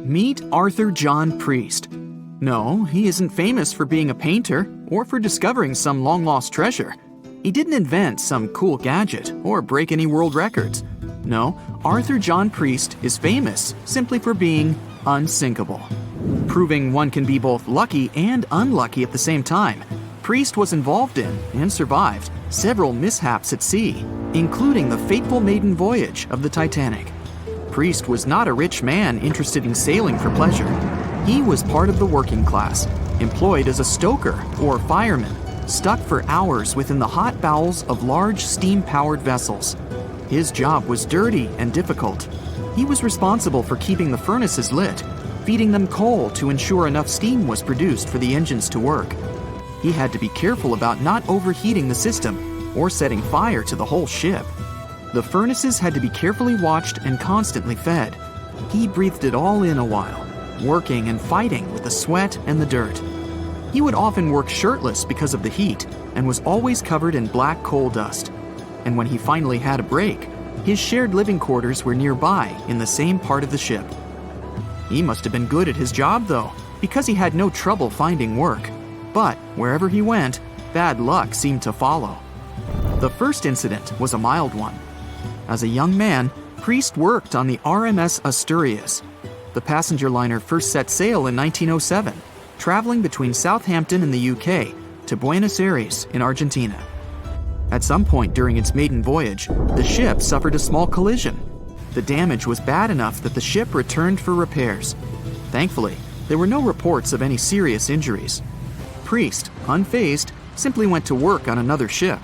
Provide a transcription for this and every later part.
Meet Arthur John Priest. No, he isn't famous for being a painter or for discovering some long-lost treasure. He didn't invent some cool gadget or break any world records. No, Arthur John Priest is famous simply for being unsinkable. Proving one can be both lucky and unlucky at the same time, Priest was involved in and survived several mishaps at sea, including the fateful maiden voyage of the Titanic. Priest was not a rich man interested in sailing for pleasure. He was part of the working class, employed as a stoker or fireman, stuck for hours within the hot bowels of large steam-powered vessels. His job was dirty and difficult. He was responsible for keeping the furnaces lit, feeding them coal to ensure enough steam was produced for the engines to work. He had to be careful about not overheating the system or setting fire to the whole ship. The furnaces had to be carefully watched and constantly fed. He breathed it all in a while, working and fighting with the sweat and the dirt. He would often work shirtless because of the heat and was always covered in black coal dust. And when he finally had a break, his shared living quarters were nearby in the same part of the ship. He must have been good at his job, though, because he had no trouble finding work. But wherever he went, bad luck seemed to follow. The first incident was a mild one. As a young man, Priest worked on the RMS Asturias. The passenger liner first set sail in 1907, traveling between Southampton in the UK to Buenos Aires in Argentina. At some point during its maiden voyage, the ship suffered a small collision. The damage was bad enough that the ship returned for repairs. Thankfully, there were no reports of any serious injuries. Priest, unfazed, simply went to work on another ship,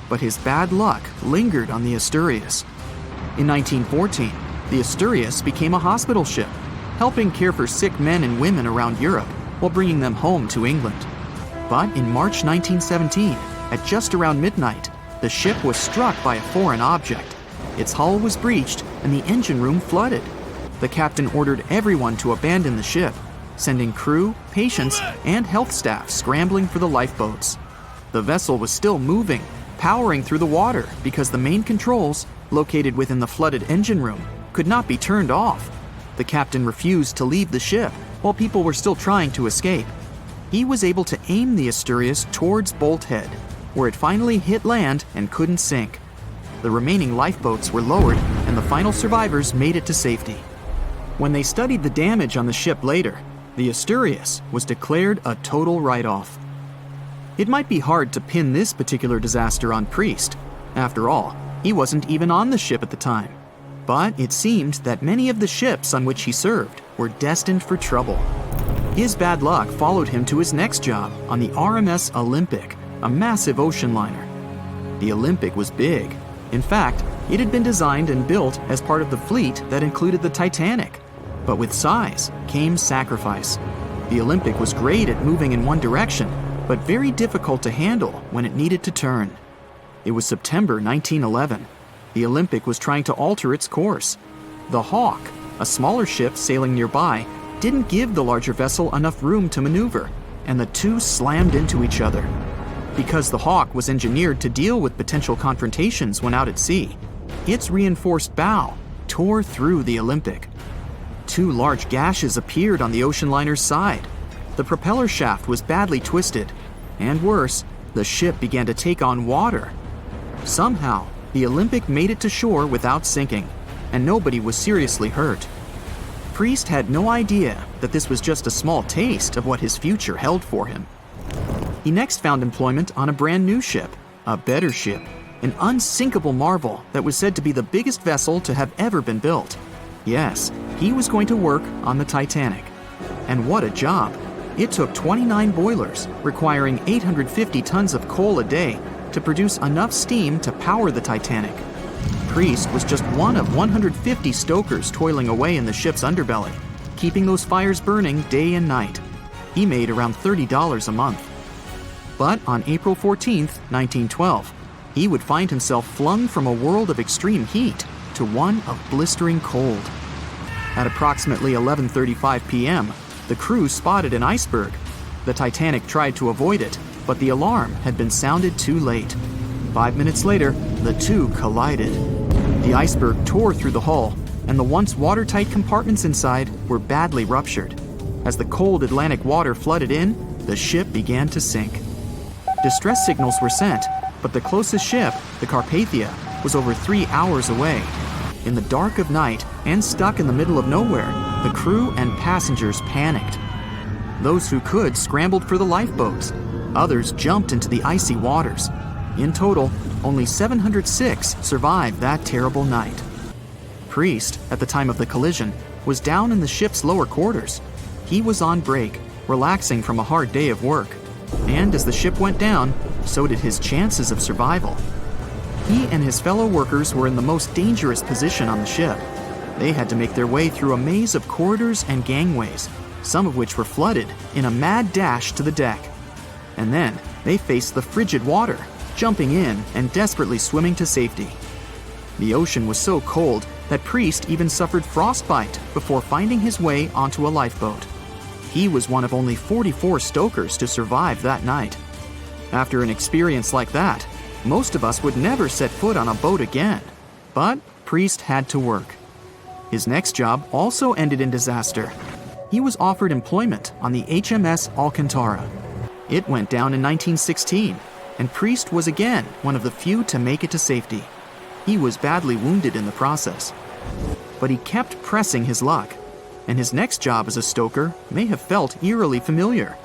but his bad luck lingered on the Asturias. In 1914, the Asturias became a hospital ship, helping care for sick men and women around Europe while bringing them home to England. But in March 1917, at just around midnight, the ship was struck by a foreign object. Its hull was breached and the engine room flooded. The captain ordered everyone to abandon the ship, sending crew, patients, and health staff scrambling for the lifeboats. The vessel was still moving, powering through the water because the main controls, located within the flooded engine room, could not be turned off. The captain refused to leave the ship while people were still trying to escape. He was able to aim the Asturias towards Bolt Head, where it finally hit land and couldn't sink. The remaining lifeboats were lowered and the final survivors made it to safety. When they studied the damage on the ship later, the Asturias was declared a total write-off. It might be hard to pin this particular disaster on Priest. After all, he wasn't even on the ship at the time. But it seemed that many of the ships on which he served were destined for trouble. His bad luck followed him to his next job on the RMS Olympic, a massive ocean liner. The Olympic was big. In fact, it had been designed and built as part of the fleet that included the Titanic. But with size came sacrifice. The Olympic was great at moving in one direction, but very difficult to handle when it needed to turn. It was September 1911. The Olympic was trying to alter its course. The Hawk, a smaller ship sailing nearby, didn't give the larger vessel enough room to maneuver, and the two slammed into each other. Because the Hawk was engineered to deal with potential confrontations when out at sea, its reinforced bow tore through the Olympic. Two large gashes appeared on the ocean liner's side. The propeller shaft was badly twisted, and worse, the ship began to take on water. Somehow, the Olympic made it to shore without sinking, and nobody was seriously hurt. Priest had no idea that this was just a small taste of what his future held for him. He next found employment on a brand new ship, a better ship, an unsinkable marvel that was said to be the biggest vessel to have ever been built. Yes, he was going to work on the Titanic. And what a job! It took 29 boilers, requiring 850 tons of coal a day to produce enough steam to power the Titanic. Priest was just one of 150 stokers toiling away in the ship's underbelly, keeping those fires burning day and night. He made around $30 a month. But on April 14, 1912, he would find himself flung from a world of extreme heat to one of blistering cold. At approximately 11:35 p.m., the crew spotted an iceberg. The Titanic tried to avoid it, but the alarm had been sounded too late. 5 minutes later, the two collided. The iceberg tore through the hull, and the once watertight compartments inside were badly ruptured. As the cold Atlantic water flooded in, the ship began to sink. Distress signals were sent, but the closest ship, the Carpathia, was over 3 hours away. In the dark of night and stuck in the middle of nowhere, the crew and passengers panicked. Those who could scrambled for the lifeboats. Others jumped into the icy waters. In total, only 706 survived that terrible night. Priest, at the time of the collision, was down in the ship's lower quarters. He was on break, relaxing from a hard day of work. And as the ship went down, so did his chances of survival. He and his fellow workers were in the most dangerous position on the ship. They had to make their way through a maze of corridors and gangways, some of which were flooded, in a mad dash to the deck. And then they faced the frigid water, jumping in and desperately swimming to safety. The ocean was so cold that Priest even suffered frostbite before finding his way onto a lifeboat. He was one of only 44 stokers to survive that night. After an experience like that, most of us would never set foot on a boat again. But Priest had to work. His next job also ended in disaster. He was offered employment on the HMS Alcantara. It went down in 1916, and Priest was again one of the few to make it to safety. He was badly wounded in the process. But he kept pressing his luck, and his next job as a stoker may have felt eerily familiar.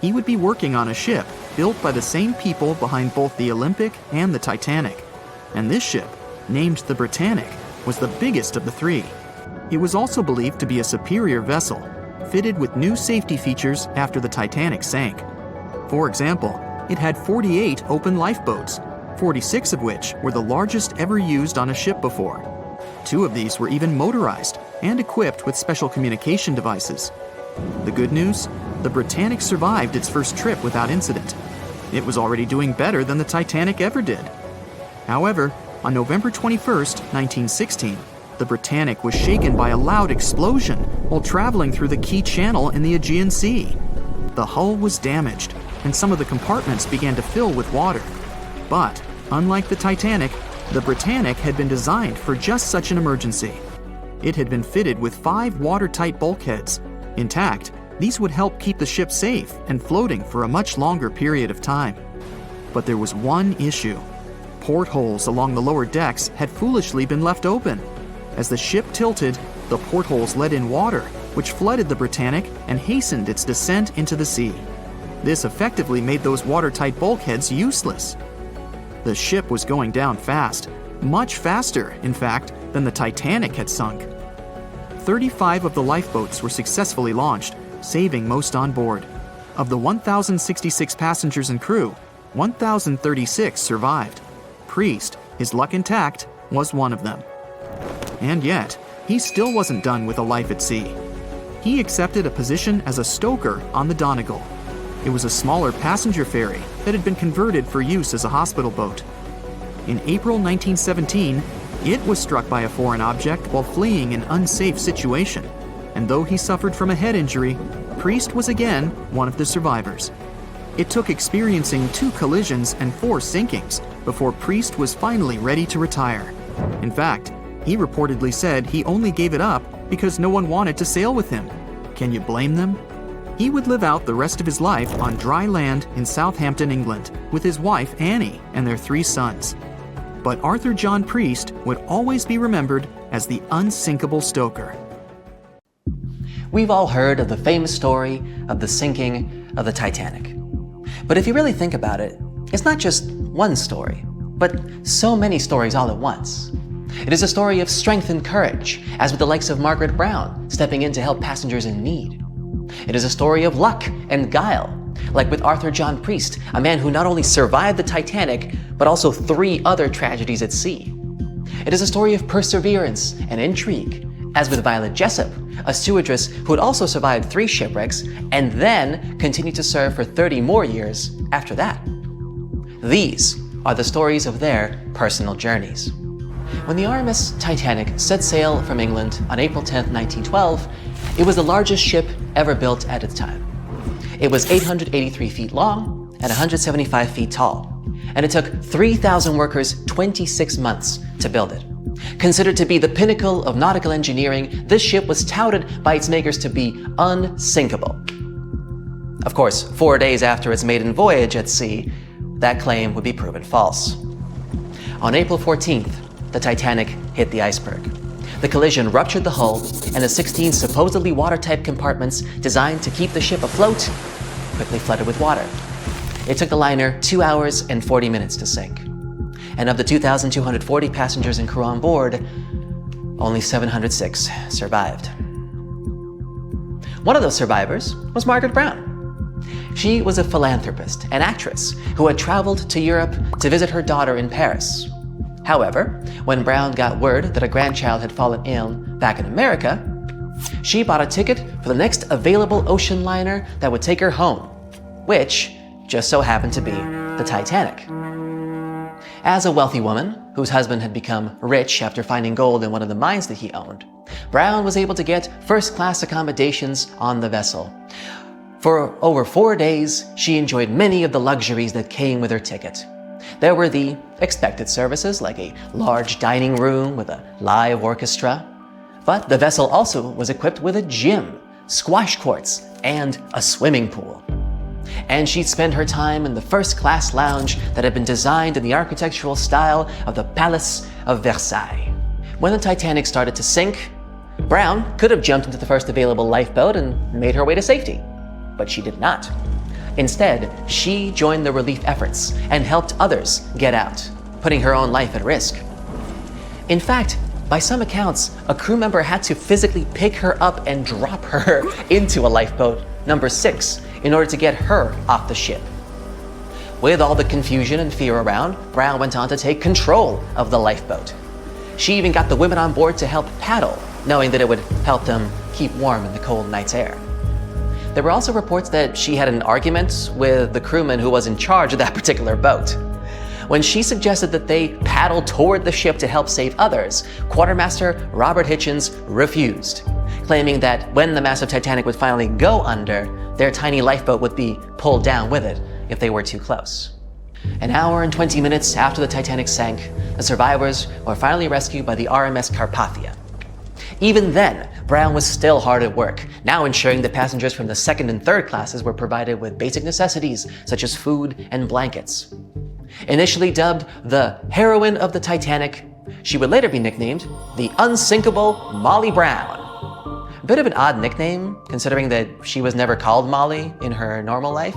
He would be working on a ship built by the same people behind both the Olympic and the Titanic. And this ship, named the Britannic, was the biggest of the three. It was also believed to be a superior vessel, fitted with new safety features after the Titanic sank. For example, it had 48 open lifeboats, 46 of which were the largest ever used on a ship before. 2 of these were even motorized and equipped with special communication devices. The good news? The Britannic survived its first trip without incident. It was already doing better than the Titanic ever did. However, on November 21st, 1916, the Britannic was shaken by a loud explosion while traveling through the key channel in the Aegean Sea. The hull was damaged, and some of the compartments began to fill with water. But, unlike the Titanic, the Britannic had been designed for just such an emergency. It had been fitted with 5 watertight bulkheads. Intact, these would help keep the ship safe and floating for a much longer period of time. But there was one issue. Portholes along the lower decks had foolishly been left open. As the ship tilted, the portholes let in water, which flooded the Britannic and hastened its descent into the sea. This effectively made those watertight bulkheads useless. The ship was going down fast, much faster, in fact, than the Titanic had sunk. 35 of the lifeboats were successfully launched, saving most on board. Of the 1,066 passengers and crew, 1,036 survived. Priest, his luck intact, was one of them. And yet, he still wasn't done with a life at sea. He accepted a position as a stoker on the Donegal. It was a smaller passenger ferry that had been converted for use as a hospital boat. In April 1917, it was struck by a foreign object while fleeing an unsafe situation, and though he suffered from a head injury, Priest was again one of the survivors. It took experiencing 2 collisions and 4 sinkings before Priest was finally ready to retire. In fact, he reportedly said he only gave it up because no one wanted to sail with him. Can you blame them? He would live out the rest of his life on dry land in Southampton, England, with his wife Annie and their 3 sons. But Arthur John Priest would always be remembered as the unsinkable stoker. We've all heard of the famous story of the sinking of the Titanic. But if you really think about it, it's not just one story, but so many stories all at once. It is a story of strength and courage, as with the likes of Margaret Brown stepping in to help passengers in need. It is a story of luck and guile, like with Arthur John Priest, a man who not only survived the Titanic, but also 3 other tragedies at sea. It is a story of perseverance and intrigue, as with Violet Jessop, a stewardess who had also survived 3 shipwrecks and then continued to serve for 30 more years after that. These are the stories of their personal journeys. When the RMS Titanic set sail from England on April 10, 1912, it was the largest ship ever built at its time. It was 883 feet long and 175 feet tall, and it took 3,000 workers 26 months to build it. Considered to be the pinnacle of nautical engineering, this ship was touted by its makers to be unsinkable. Of course, 4 days after its maiden voyage at sea, that claim would be proven false. On April 14th, the Titanic hit the iceberg. The collision ruptured the hull, and the 16 supposedly watertight compartments designed to keep the ship afloat quickly flooded with water. It took the liner 2 hours and 40 minutes to sink. And of the 2,240 passengers and crew on board, only 706 survived. One of those survivors was Margaret Brown. She was a philanthropist and actress who had traveled to Europe to visit her daughter in Paris. However, when Brown got word that a grandchild had fallen ill back in America, she bought a ticket for the next available ocean liner that would take her home, which just so happened to be the Titanic. As a wealthy woman, whose husband had become rich after finding gold in one of the mines that he owned, Brown was able to get first-class accommodations on the vessel. For over 4 days, she enjoyed many of the luxuries that came with her ticket. There were the expected services, like a large dining room with a live orchestra. But the vessel also was equipped with a gym, squash courts, and a swimming pool. And she'd spend her time in the first-class lounge that had been designed in the architectural style of the Palace of Versailles. When the Titanic started to sink, Brown could have jumped into the first available lifeboat and made her way to safety. But she did not. Instead, she joined the relief efforts and helped others get out, putting her own life at risk. In fact, by some accounts, a crew member had to physically pick her up and drop her into a lifeboat, number 6, in order to get her off the ship. With all the confusion and fear around, Brown went on to take control of the lifeboat. She even got the women on board to help paddle, knowing that it would help them keep warm in the cold night's air. There were also reports that she had an argument with the crewman who was in charge of that particular boat. When she suggested that they paddle toward the ship to help save others, Quartermaster Robert Hitchens refused, claiming that when the massive Titanic would finally go under, their tiny lifeboat would be pulled down with it if they were too close. An hour and 20 minutes after the Titanic sank, the survivors were finally rescued by the RMS Carpathia. Even then, Brown was still hard at work, now ensuring that passengers from the second and third classes were provided with basic necessities such as food and blankets. Initially dubbed the heroine of the Titanic, she would later be nicknamed the unsinkable Molly Brown. A bit of an odd nickname, considering that she was never called Molly in her normal life.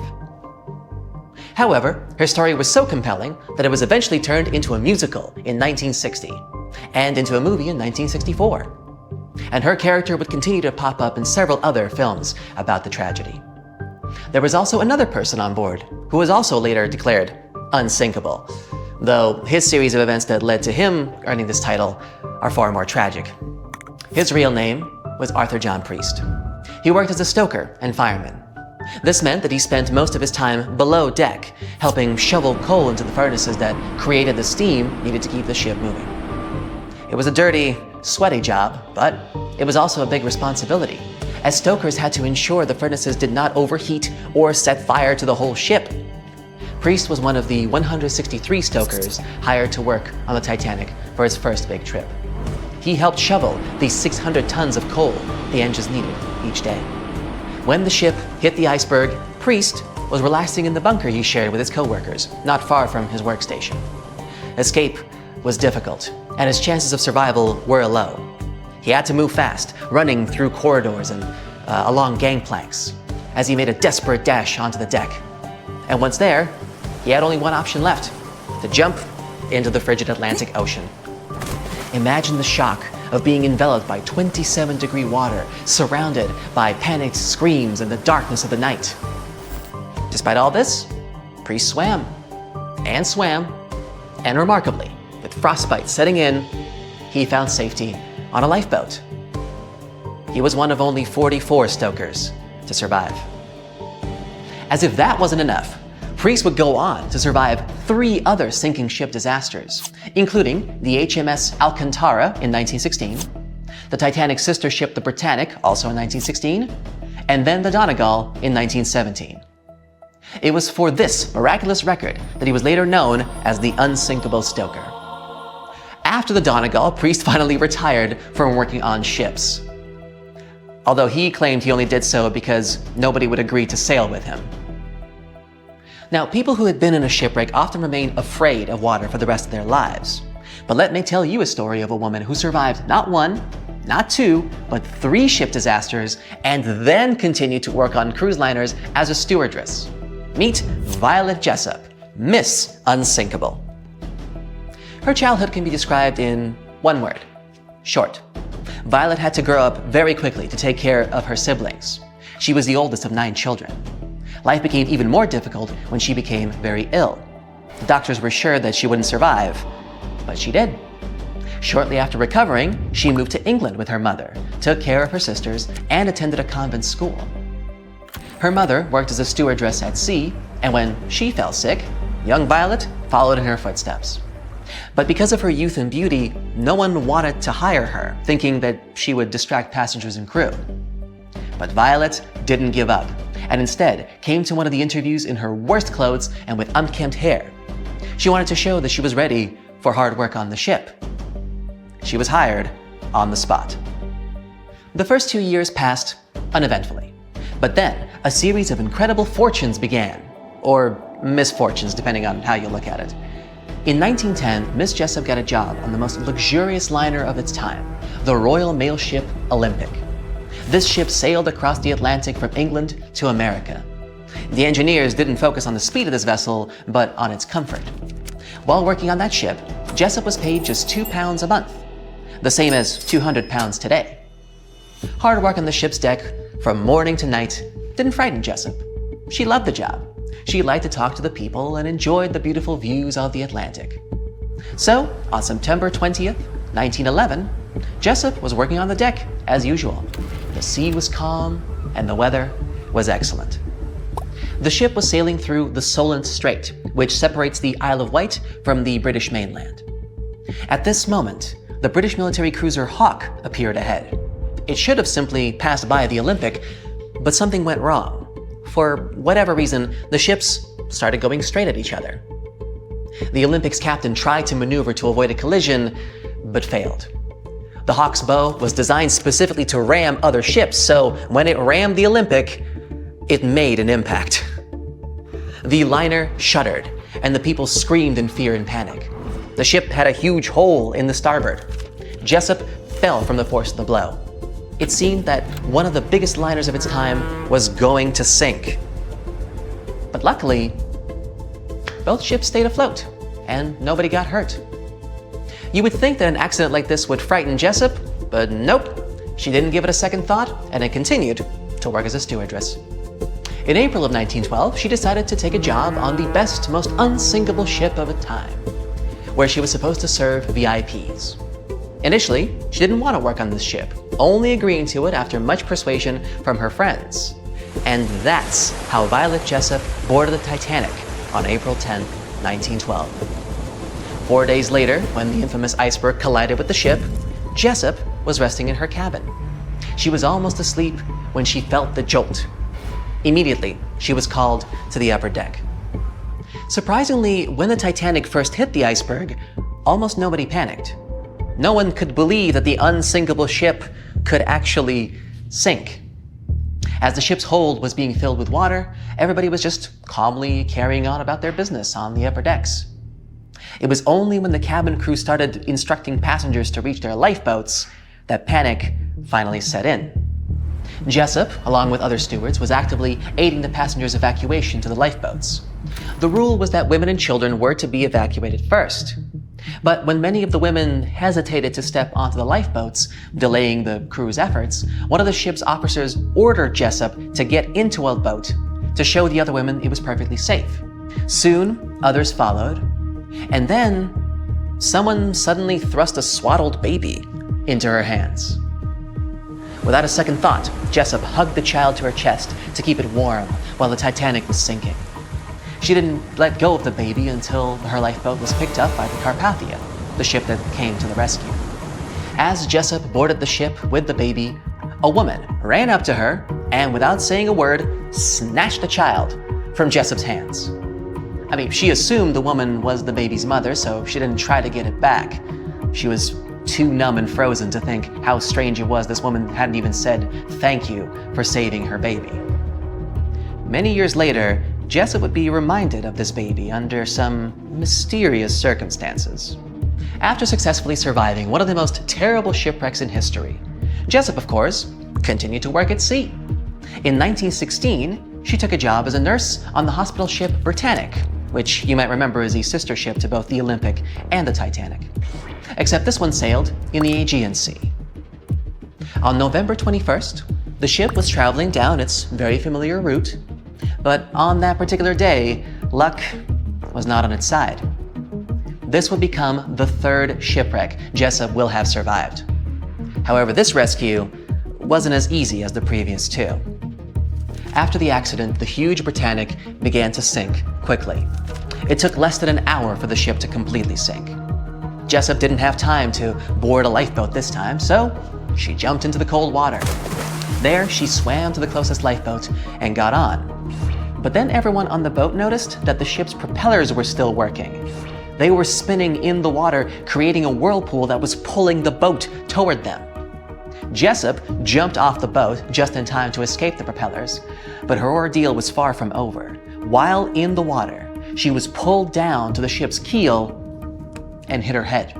However, her story was so compelling that it was eventually turned into a musical in 1960 and into a movie in 1964. And her character would continue to pop up in several other films about the tragedy. There was also another person on board who was also later declared unsinkable, though his series of events that led to him earning this title are far more tragic. His real name was Arthur John Priest. He worked as a stoker and fireman. This meant that he spent most of his time below deck, helping shovel coal into the furnaces that created the steam needed to keep the ship moving. It was a dirty, sweaty job, but it was also a big responsibility, as stokers had to ensure the furnaces did not overheat or set fire to the whole ship. Priest was one of the 163 stokers hired to work on the Titanic for his first big trip. He helped shovel the 600 tons of coal the engines needed each day. When the ship hit the iceberg, Priest was relaxing in the bunker he shared with his co-workers, not far from his workstation. Escape was difficult, and his chances of survival were low. He had to move fast, running through corridors and along gangplanks, as he made a desperate dash onto the deck. And once there, he had only one option left: to jump into the frigid Atlantic Ocean. Imagine the shock of being enveloped by 27-degree water, surrounded by panicked screams in the darkness of the night. Despite all this, Priest swam, and remarkably, with frostbite setting in, he found safety on a lifeboat. He was one of only 44 stokers to survive. As if that wasn't enough, Priest would go on to survive 3 other sinking ship disasters, including the HMS Alcantara in 1916, the Titanic's sister ship the Britannic, also in 1916, and then the Donegal in 1917. It was for this miraculous record that he was later known as the unsinkable stoker. After the Donegal, Priest finally retired from working on ships, although he claimed he only did so because nobody would agree to sail with him. Now, people who had been in a shipwreck often remain afraid of water for the rest of their lives. But let me tell you a story of a woman who survived not one, not two, but 3 ship disasters and then continued to work on cruise liners as a stewardess. Meet Violet Jessop, Miss Unsinkable. Her childhood can be described in one word: short. Violet had to grow up very quickly to take care of her siblings. She was the oldest of 9 children. Life became even more difficult when she became very ill. The doctors were sure that she wouldn't survive, but she did. Shortly after recovering, she moved to England with her mother, took care of her sisters, and attended a convent school. Her mother worked as a stewardess at sea, and when she fell sick, young Violet followed in her footsteps. But because of her youth and beauty, no one wanted to hire her, thinking that she would distract passengers and crew. But Violet didn't give up, and instead came to one of the interviews in her worst clothes and with unkempt hair. She wanted to show that she was ready for hard work on the ship. She was hired on the spot. The first 2 years passed uneventfully, but then a series of incredible fortunes began, or misfortunes, depending on how you look at it. In 1910, Miss Jessop got a job on the most luxurious liner of its time, the Royal Mail ship Olympic. This ship sailed across the Atlantic from England to America. The engineers didn't focus on the speed of this vessel, but on its comfort. While working on that ship, Jessop was paid just £2 a month, the same as £200 today. Hard work on the ship's deck from morning to night didn't frighten Jessop. She loved the job. She liked to talk to the people and enjoyed the beautiful views of the Atlantic. So, on September 20th, 1911, Jessop was working on the deck as usual. The sea was calm and the weather was excellent. The ship was sailing through the Solent Strait, which separates the Isle of Wight from the British mainland. At this moment, the British military cruiser Hawke appeared ahead. It should have simply passed by the Olympic, but something went wrong. For whatever reason, the ships started going straight at each other. The Olympic's captain tried to maneuver to avoid a collision, but failed. The Hawke's bow was designed specifically to ram other ships, so when it rammed the Olympic, it made an impact. The liner shuddered, and the people screamed in fear and panic. The ship had a huge hole in the starboard. Jessop fell from the force of the blow. It seemed that one of the biggest liners of its time was going to sink. But luckily, both ships stayed afloat, and nobody got hurt. You would think that an accident like this would frighten Jessop, but nope. She didn't give it a second thought, and it continued to work as a stewardess. In April of 1912, she decided to take a job on the best, most unsinkable ship of the time, where she was supposed to serve VIPs. Initially, she didn't want to work on this ship, only agreeing to it after much persuasion from her friends. And that's how Violet Jessop boarded the Titanic on April 10, 1912. 4 days later, when the infamous iceberg collided with the ship, Jessop was resting in her cabin. She was almost asleep when she felt the jolt. Immediately, she was called to the upper deck. Surprisingly, when the Titanic first hit the iceberg, almost nobody panicked. No one could believe that the unsinkable ship could actually sink. As the ship's hold was being filled with water, everybody was just calmly carrying on about their business on the upper decks. It was only when the cabin crew started instructing passengers to reach their lifeboats that panic finally set in. Jessop, along with other stewards, was actively aiding the passengers' evacuation to the lifeboats. The rule was that women and children were to be evacuated first. But when many of the women hesitated to step onto the lifeboats, delaying the crew's efforts, one of the ship's officers ordered Jessop to get into a boat to show the other women it was perfectly safe. Soon, others followed, and then someone suddenly thrust a swaddled baby into her hands. Without a second thought, Jessop hugged the child to her chest to keep it warm while the Titanic was sinking. She didn't let go of the baby until her lifeboat was picked up by the Carpathia, the ship that came to the rescue. As Jessop boarded the ship with the baby, a woman ran up to her and, without saying a word, snatched the child from Jessop's hands. She assumed the woman was the baby's mother, so she didn't try to get it back. She was too numb and frozen to think how strange it was this woman hadn't even said thank you for saving her baby. Many years later, Jessop would be reminded of this baby under some mysterious circumstances. After successfully surviving one of the most terrible shipwrecks in history, Jessop, of course, continued to work at sea. In 1916, she took a job as a nurse on the hospital ship Titanic, which you might remember is a sister ship to both the Olympic and the Titanic. Except this one sailed in the Aegean Sea. On November 21st, the ship was traveling down its very familiar route, but on that particular day, luck was not on its side. This would become the third shipwreck Jessop will have survived. However, this rescue wasn't as easy as the previous two. After the accident, the huge Titanic began to sink quickly. It took less than an hour for the ship to completely sink. Jessop didn't have time to board a lifeboat this time, so she jumped into the cold water. There, she swam to the closest lifeboat and got on. But then everyone on the boat noticed that the ship's propellers were still working. They were spinning in the water, creating a whirlpool that was pulling the boat toward them. Jessop jumped off the boat just in time to escape the propellers, but her ordeal was far from over. While in the water, she was pulled down to the ship's keel and hit her head.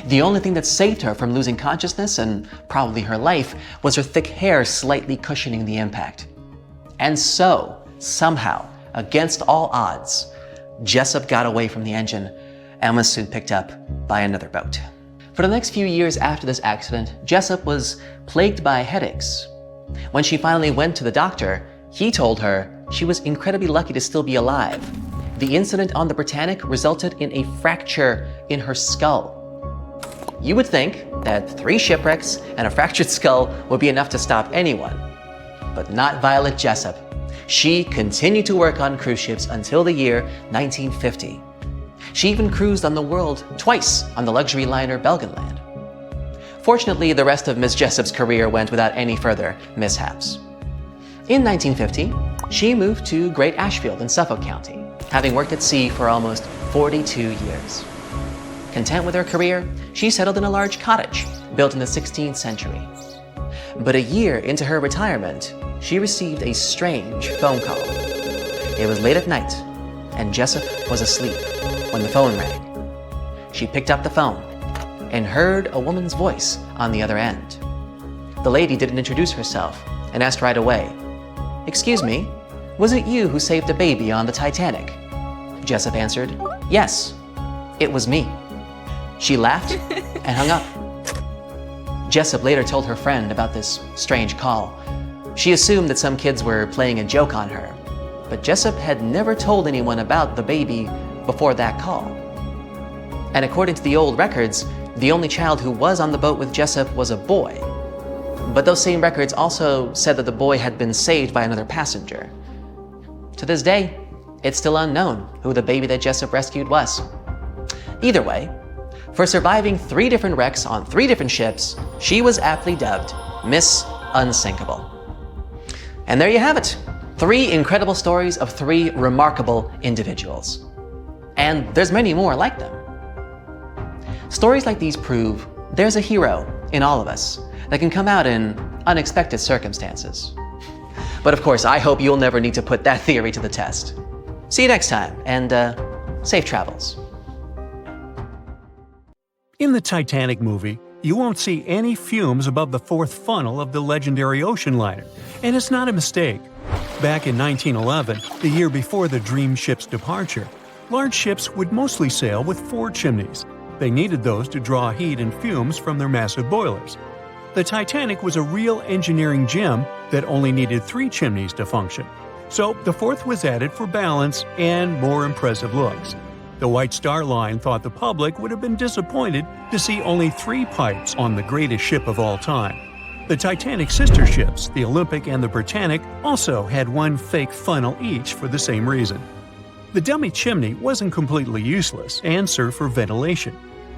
The only thing that saved her from losing consciousness and probably her life was her thick hair slightly cushioning the impact. And so, somehow, against all odds, Jessop got away from the engine and was soon picked up by another boat. For the next few years after this accident, Jessop was plagued by headaches. When she finally went to the doctor, he told her she was incredibly lucky to still be alive. The incident on the Titanic resulted in a fracture in her skull. You would think that 3 shipwrecks and a fractured skull would be enough to stop anyone, but not Violet Jessop. She continued to work on cruise ships until the year 1950. She even cruised on the world twice on the luxury liner Belgenland. Fortunately, the rest of Miss Jessop's career went without any further mishaps. In 1950, she moved to Great Ashfield in Suffolk County, having worked at sea for almost 42 years. Content with her career, she settled in a large cottage built in the 16th century. But a year into her retirement, she received a strange phone call. It was late at night, and Jessop was asleep when the phone rang. She picked up the phone and heard a woman's voice on the other end. The lady didn't introduce herself and asked right away, "Excuse me, was it you who saved a baby on the Titanic?" Jessop answered, "Yes, it was me." She laughed and hung up. Jessop later told her friend about this strange call. She assumed that some kids were playing a joke on her, but Jessop had never told anyone about the baby before that call. And according to the old records, the only child who was on the boat with Jessop was a boy. But those same records also said that the boy had been saved by another passenger. To this day, it's still unknown who the baby that Jessop rescued was. Either way, for surviving 3 different wrecks on 3 different ships, she was aptly dubbed Miss Unsinkable. And there you have it, 3 incredible stories of 3 remarkable individuals. And there's many more like them. Stories like these prove there's a hero in all of us that can come out in unexpected circumstances. But of course, I hope you'll never need to put that theory to the test. See you next time, and safe travels. In the Titanic movie, you won't see any fumes above the 4th funnel of the legendary ocean liner, and it's not a mistake. Back in 1911, the year before the Dream ship's departure, large ships would mostly sail with 4 chimneys. They needed those to draw heat and fumes from their massive boilers. The Titanic was a real engineering gem that only needed 3 chimneys to function. So the 4th was added for balance and more impressive looks. The White Star Line thought the public would have been disappointed to see only 3 pipes on the greatest ship of all time. The Titanic's sister ships, the Olympic and the Britannic, also had 1 fake funnel each for the same reason. The dummy chimney wasn't completely useless and served for ventilation.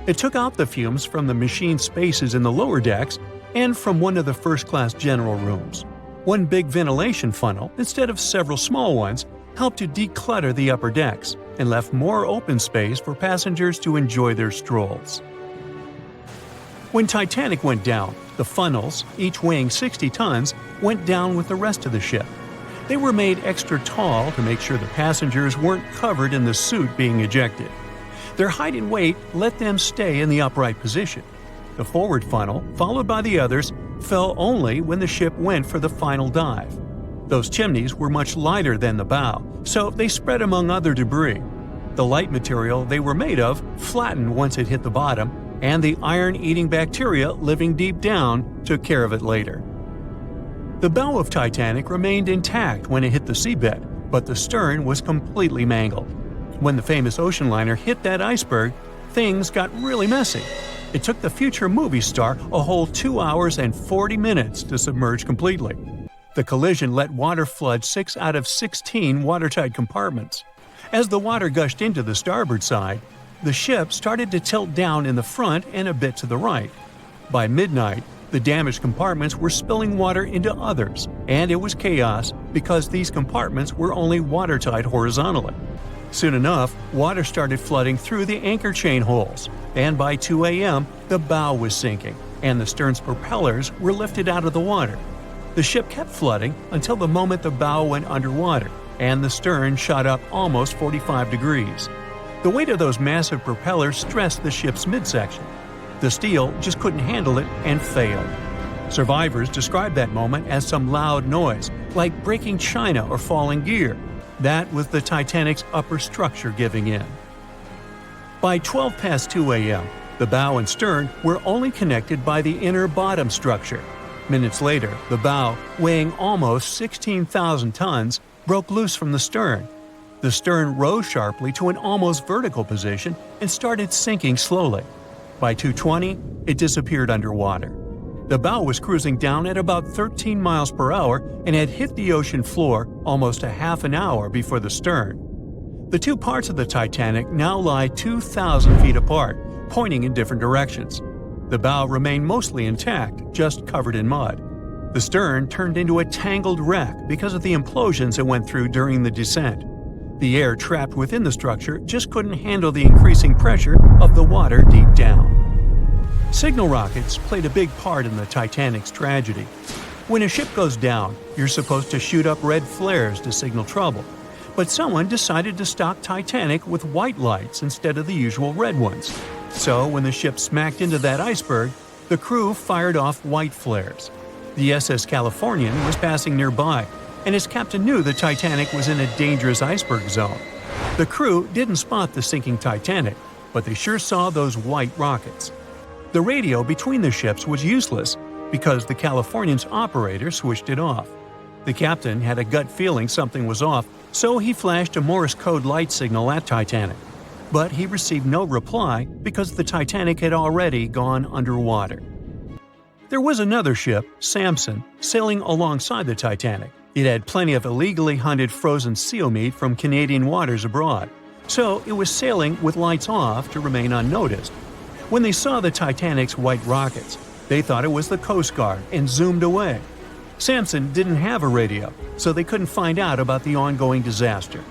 It took out the fumes from the machine spaces in the lower decks and from one of the first-class general rooms. 1 big ventilation funnel, instead of several small ones, helped to declutter the upper decks and left more open space for passengers to enjoy their strolls. When Titanic went down, the funnels, each weighing 60 tons, went down with the rest of the ship. They were made extra tall to make sure the passengers weren't covered in the soot being ejected. Their height and weight let them stay in the upright position. The forward funnel, followed by the others, fell only when the ship went for the final dive. Those chimneys were much lighter than the bow, so they spread among other debris. The light material they were made of flattened once it hit the bottom, and the iron-eating bacteria living deep down took care of it later. The bow of Titanic remained intact when it hit the seabed, but the stern was completely mangled. When the famous ocean liner hit that iceberg, things got really messy. It took the future movie star a whole 2 hours and 40 minutes to submerge completely. The collision let water flood 6 out of 16 watertight compartments. As the water gushed into the starboard side, the ship started to tilt down in the front and a bit to the right. By midnight, the damaged compartments were spilling water into others, and it was chaos because these compartments were only watertight horizontally. Soon enough, water started flooding through the anchor chain holes, and by 2 a.m., the bow was sinking, and the stern's propellers were lifted out of the water. The ship kept flooding until the moment the bow went underwater, and the stern shot up almost 45 degrees. The weight of those massive propellers stressed the ship's midsection. The steel just couldn't handle it and failed. Survivors described that moment as some loud noise, like breaking china or falling gear. That was the Titanic's upper structure giving in. By 12 past 2 a.m., the bow and stern were only connected by the inner bottom structure. Minutes later, the bow, weighing almost 16,000 tons, broke loose from the stern. The stern rose sharply to an almost vertical position and started sinking slowly. By 2:20, it disappeared underwater. The bow was cruising down at about 13 miles per hour and had hit the ocean floor almost a half an hour before the stern. The two parts of the Titanic now lie 2,000 feet apart, pointing in different directions. The bow remained mostly intact, just covered in mud. The stern turned into a tangled wreck because of the implosions it went through during the descent. The air trapped within the structure just couldn't handle the increasing pressure of the water deep down. Signal rockets played a big part in the Titanic's tragedy. When a ship goes down, you're supposed to shoot up red flares to signal trouble. But someone decided to stock Titanic with white lights instead of the usual red ones. So when the ship smacked into that iceberg, the crew fired off white flares. The SS Californian was passing nearby, and his captain knew the Titanic was in a dangerous iceberg zone. The crew didn't spot the sinking Titanic, but they sure saw those white rockets. The radio between the ships was useless because the Californian's operator switched it off. The captain had a gut feeling something was off, so he flashed a Morse code light signal at Titanic. But he received no reply because the Titanic had already gone underwater. There was another ship, Samson, sailing alongside the Titanic. It had plenty of illegally hunted frozen seal meat from Canadian waters abroad, so it was sailing with lights off to remain unnoticed. When they saw the Titanic's white rockets, they thought it was the Coast Guard and zoomed away. Samson didn't have a radio, so they couldn't find out about the ongoing disaster.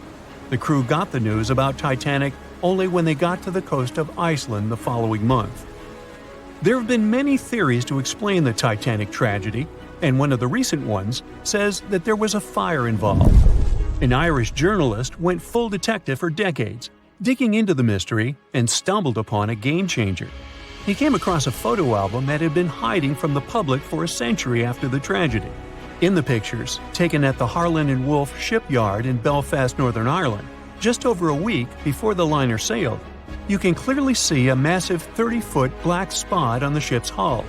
The crew got the news about Titanic only when they got to the coast of Iceland the following month. There have been many theories to explain the Titanic tragedy, and one of the recent ones says that there was a fire involved. An Irish journalist went full detective for decades, digging into the mystery, and stumbled upon a game-changer. He came across a photo album that had been hiding from the public for a century after the tragedy. In the pictures, taken at the Harland and Wolff shipyard in Belfast, Northern Ireland, just over a week before the liner sailed, you can clearly see a massive 30-foot black spot on the ship's hull.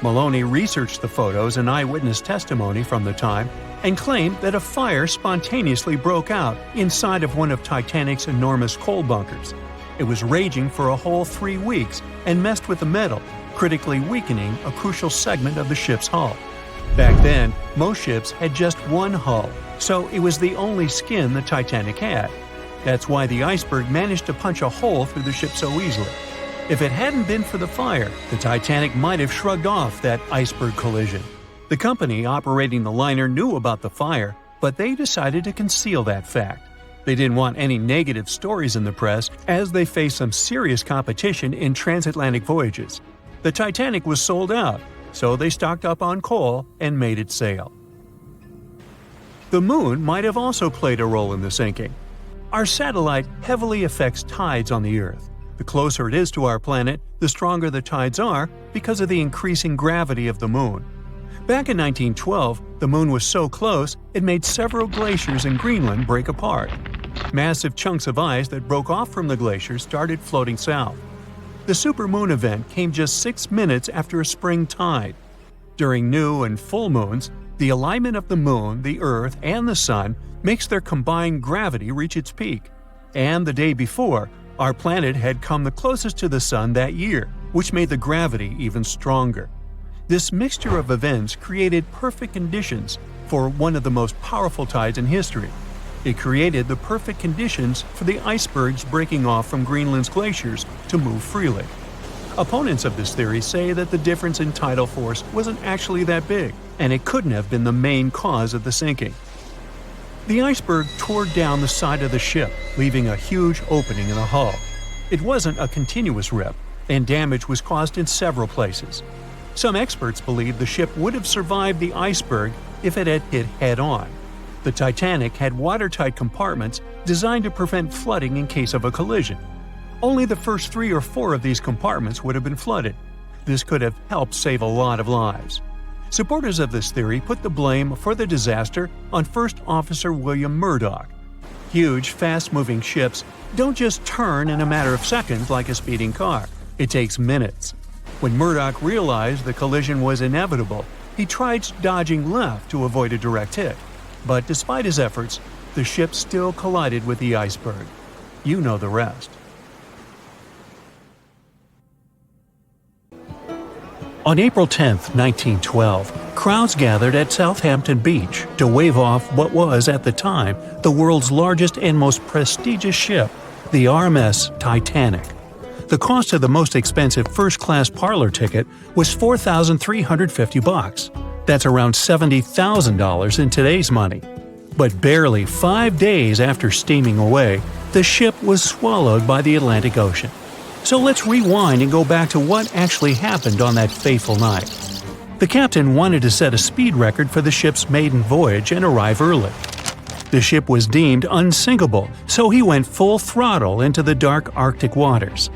Maloney researched the photos and eyewitness testimony from the time and claimed that a fire spontaneously broke out inside of one of Titanic's enormous coal bunkers. It was raging for a whole 3 weeks and messed with the metal, critically weakening a crucial segment of the ship's hull. Back then, most ships had just one hull, so it was the only skin the Titanic had. That's why the iceberg managed to punch a hole through the ship so easily. If it hadn't been for the fire, the Titanic might have shrugged off that iceberg collision. The company operating the liner knew about the fire, but they decided to conceal that fact. They didn't want any negative stories in the press as they faced some serious competition in transatlantic voyages. The Titanic was sold out, so they stocked up on coal and made it sail. The moon might have also played a role in the sinking. Our satellite heavily affects tides on the Earth. The closer it is to our planet, the stronger the tides are because of the increasing gravity of the moon. Back in 1912, the moon was so close it made several glaciers in Greenland break apart. Massive chunks of ice that broke off from the glaciers started floating south. The supermoon event came just 6 minutes after a spring tide. During new and full moons, the alignment of the moon, the Earth, and the Sun makes their combined gravity reach its peak. And the day before, our planet had come the closest to the Sun that year, which made the gravity even stronger. This mixture of events created perfect conditions for one of the most powerful tides in history. It created the perfect conditions for the icebergs breaking off from Greenland's glaciers to move freely. Opponents of this theory say that the difference in tidal force wasn't actually that big, and it couldn't have been the main cause of the sinking. The iceberg tore down the side of the ship, leaving a huge opening in the hull. It wasn't a continuous rip, and damage was caused in several places. Some experts believe the ship would have survived the iceberg if it had hit head-on. The Titanic had watertight compartments designed to prevent flooding in case of a collision. Only the first 3 or 4 of these compartments would have been flooded. This could have helped save a lot of lives. Supporters of this theory put the blame for the disaster on First Officer William Murdoch. Huge, fast-moving ships don't just turn in a matter of seconds like a speeding car. It takes minutes. When Murdoch realized the collision was inevitable, he tried dodging left to avoid a direct hit. But despite his efforts, the ship still collided with the iceberg. You know the rest. On April 10, 1912, crowds gathered at Southampton Beach to wave off what was, at the time, the world's largest and most prestigious ship, the RMS Titanic. The cost of the most expensive first-class parlor ticket was $4,350. That's around $70,000 in today's money. But barely 5 days after steaming away, the ship was swallowed by the Atlantic Ocean. So let's rewind and go back to what actually happened on that fateful night. The captain wanted to set a speed record for the ship's maiden voyage and arrive early. The ship was deemed unsinkable, so he went full throttle into the dark Arctic waters.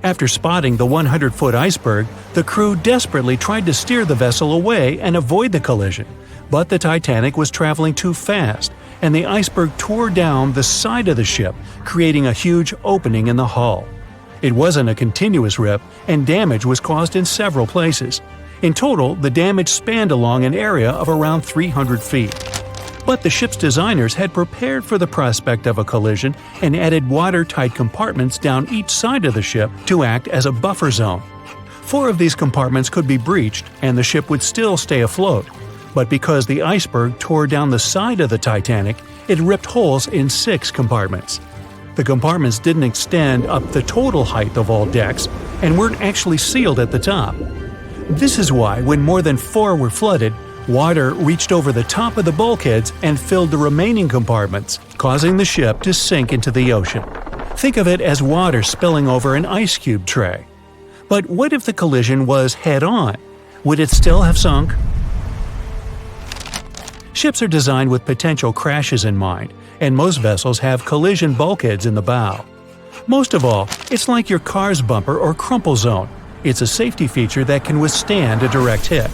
After spotting the 100-foot iceberg, the crew desperately tried to steer the vessel away and avoid the collision, but the Titanic was traveling too fast, and the iceberg tore down the side of the ship, creating a huge opening in the hull. It wasn't a continuous rip, and damage was caused in several places. In total, the damage spanned along an area of around 300 feet. But the ship's designers had prepared for the prospect of a collision and added watertight compartments down each side of the ship to act as a buffer zone. 4 of these compartments could be breached and the ship would still stay afloat. But because the iceberg tore down the side of the Titanic, it ripped holes in 6 compartments. The compartments didn't extend up the total height of all decks and weren't actually sealed at the top. This is why, when more than 4 were flooded, water reached over the top of the bulkheads and filled the remaining compartments, causing the ship to sink into the ocean. Think of it as water spilling over an ice cube tray. But what if the collision was head-on? Would it still have sunk? Ships are designed with potential crashes in mind, and most vessels have collision bulkheads in the bow. Most of all, it's like your car's bumper or crumple zone. It's a safety feature that can withstand a direct hit.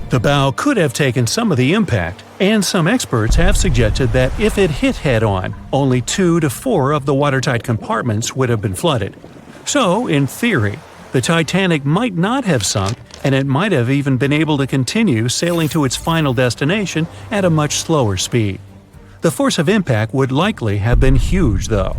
The bow could have taken some of the impact, and some experts have suggested that if it hit head-on, only 2 to 4 of the watertight compartments would have been flooded. So, in theory, the Titanic might not have sunk, and it might have even been able to continue sailing to its final destination at a much slower speed. The force of impact would likely have been huge, though.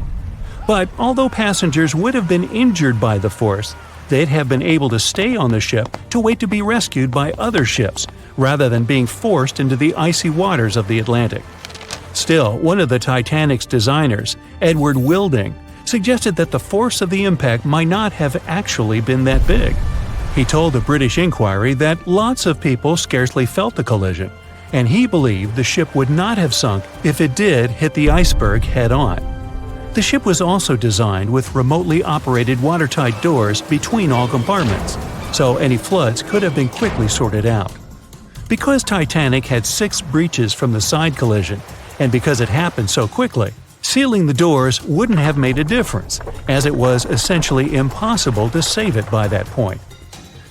But although passengers would have been injured by the force, they'd have been able to stay on the ship to wait to be rescued by other ships, rather than being forced into the icy waters of the Atlantic. Still, one of the Titanic's designers, Edward Wilding, suggested that the force of the impact might not have actually been that big. He told the British Inquiry that lots of people scarcely felt the collision, and he believed the ship would not have sunk if it did hit the iceberg head-on. The ship was also designed with remotely operated watertight doors between all compartments. so any floods could have been quickly sorted out. Because Titanic had 6 breaches from the side collision, and because it happened so quickly, sealing the doors wouldn't have made a difference, as it was essentially impossible to save it by that point.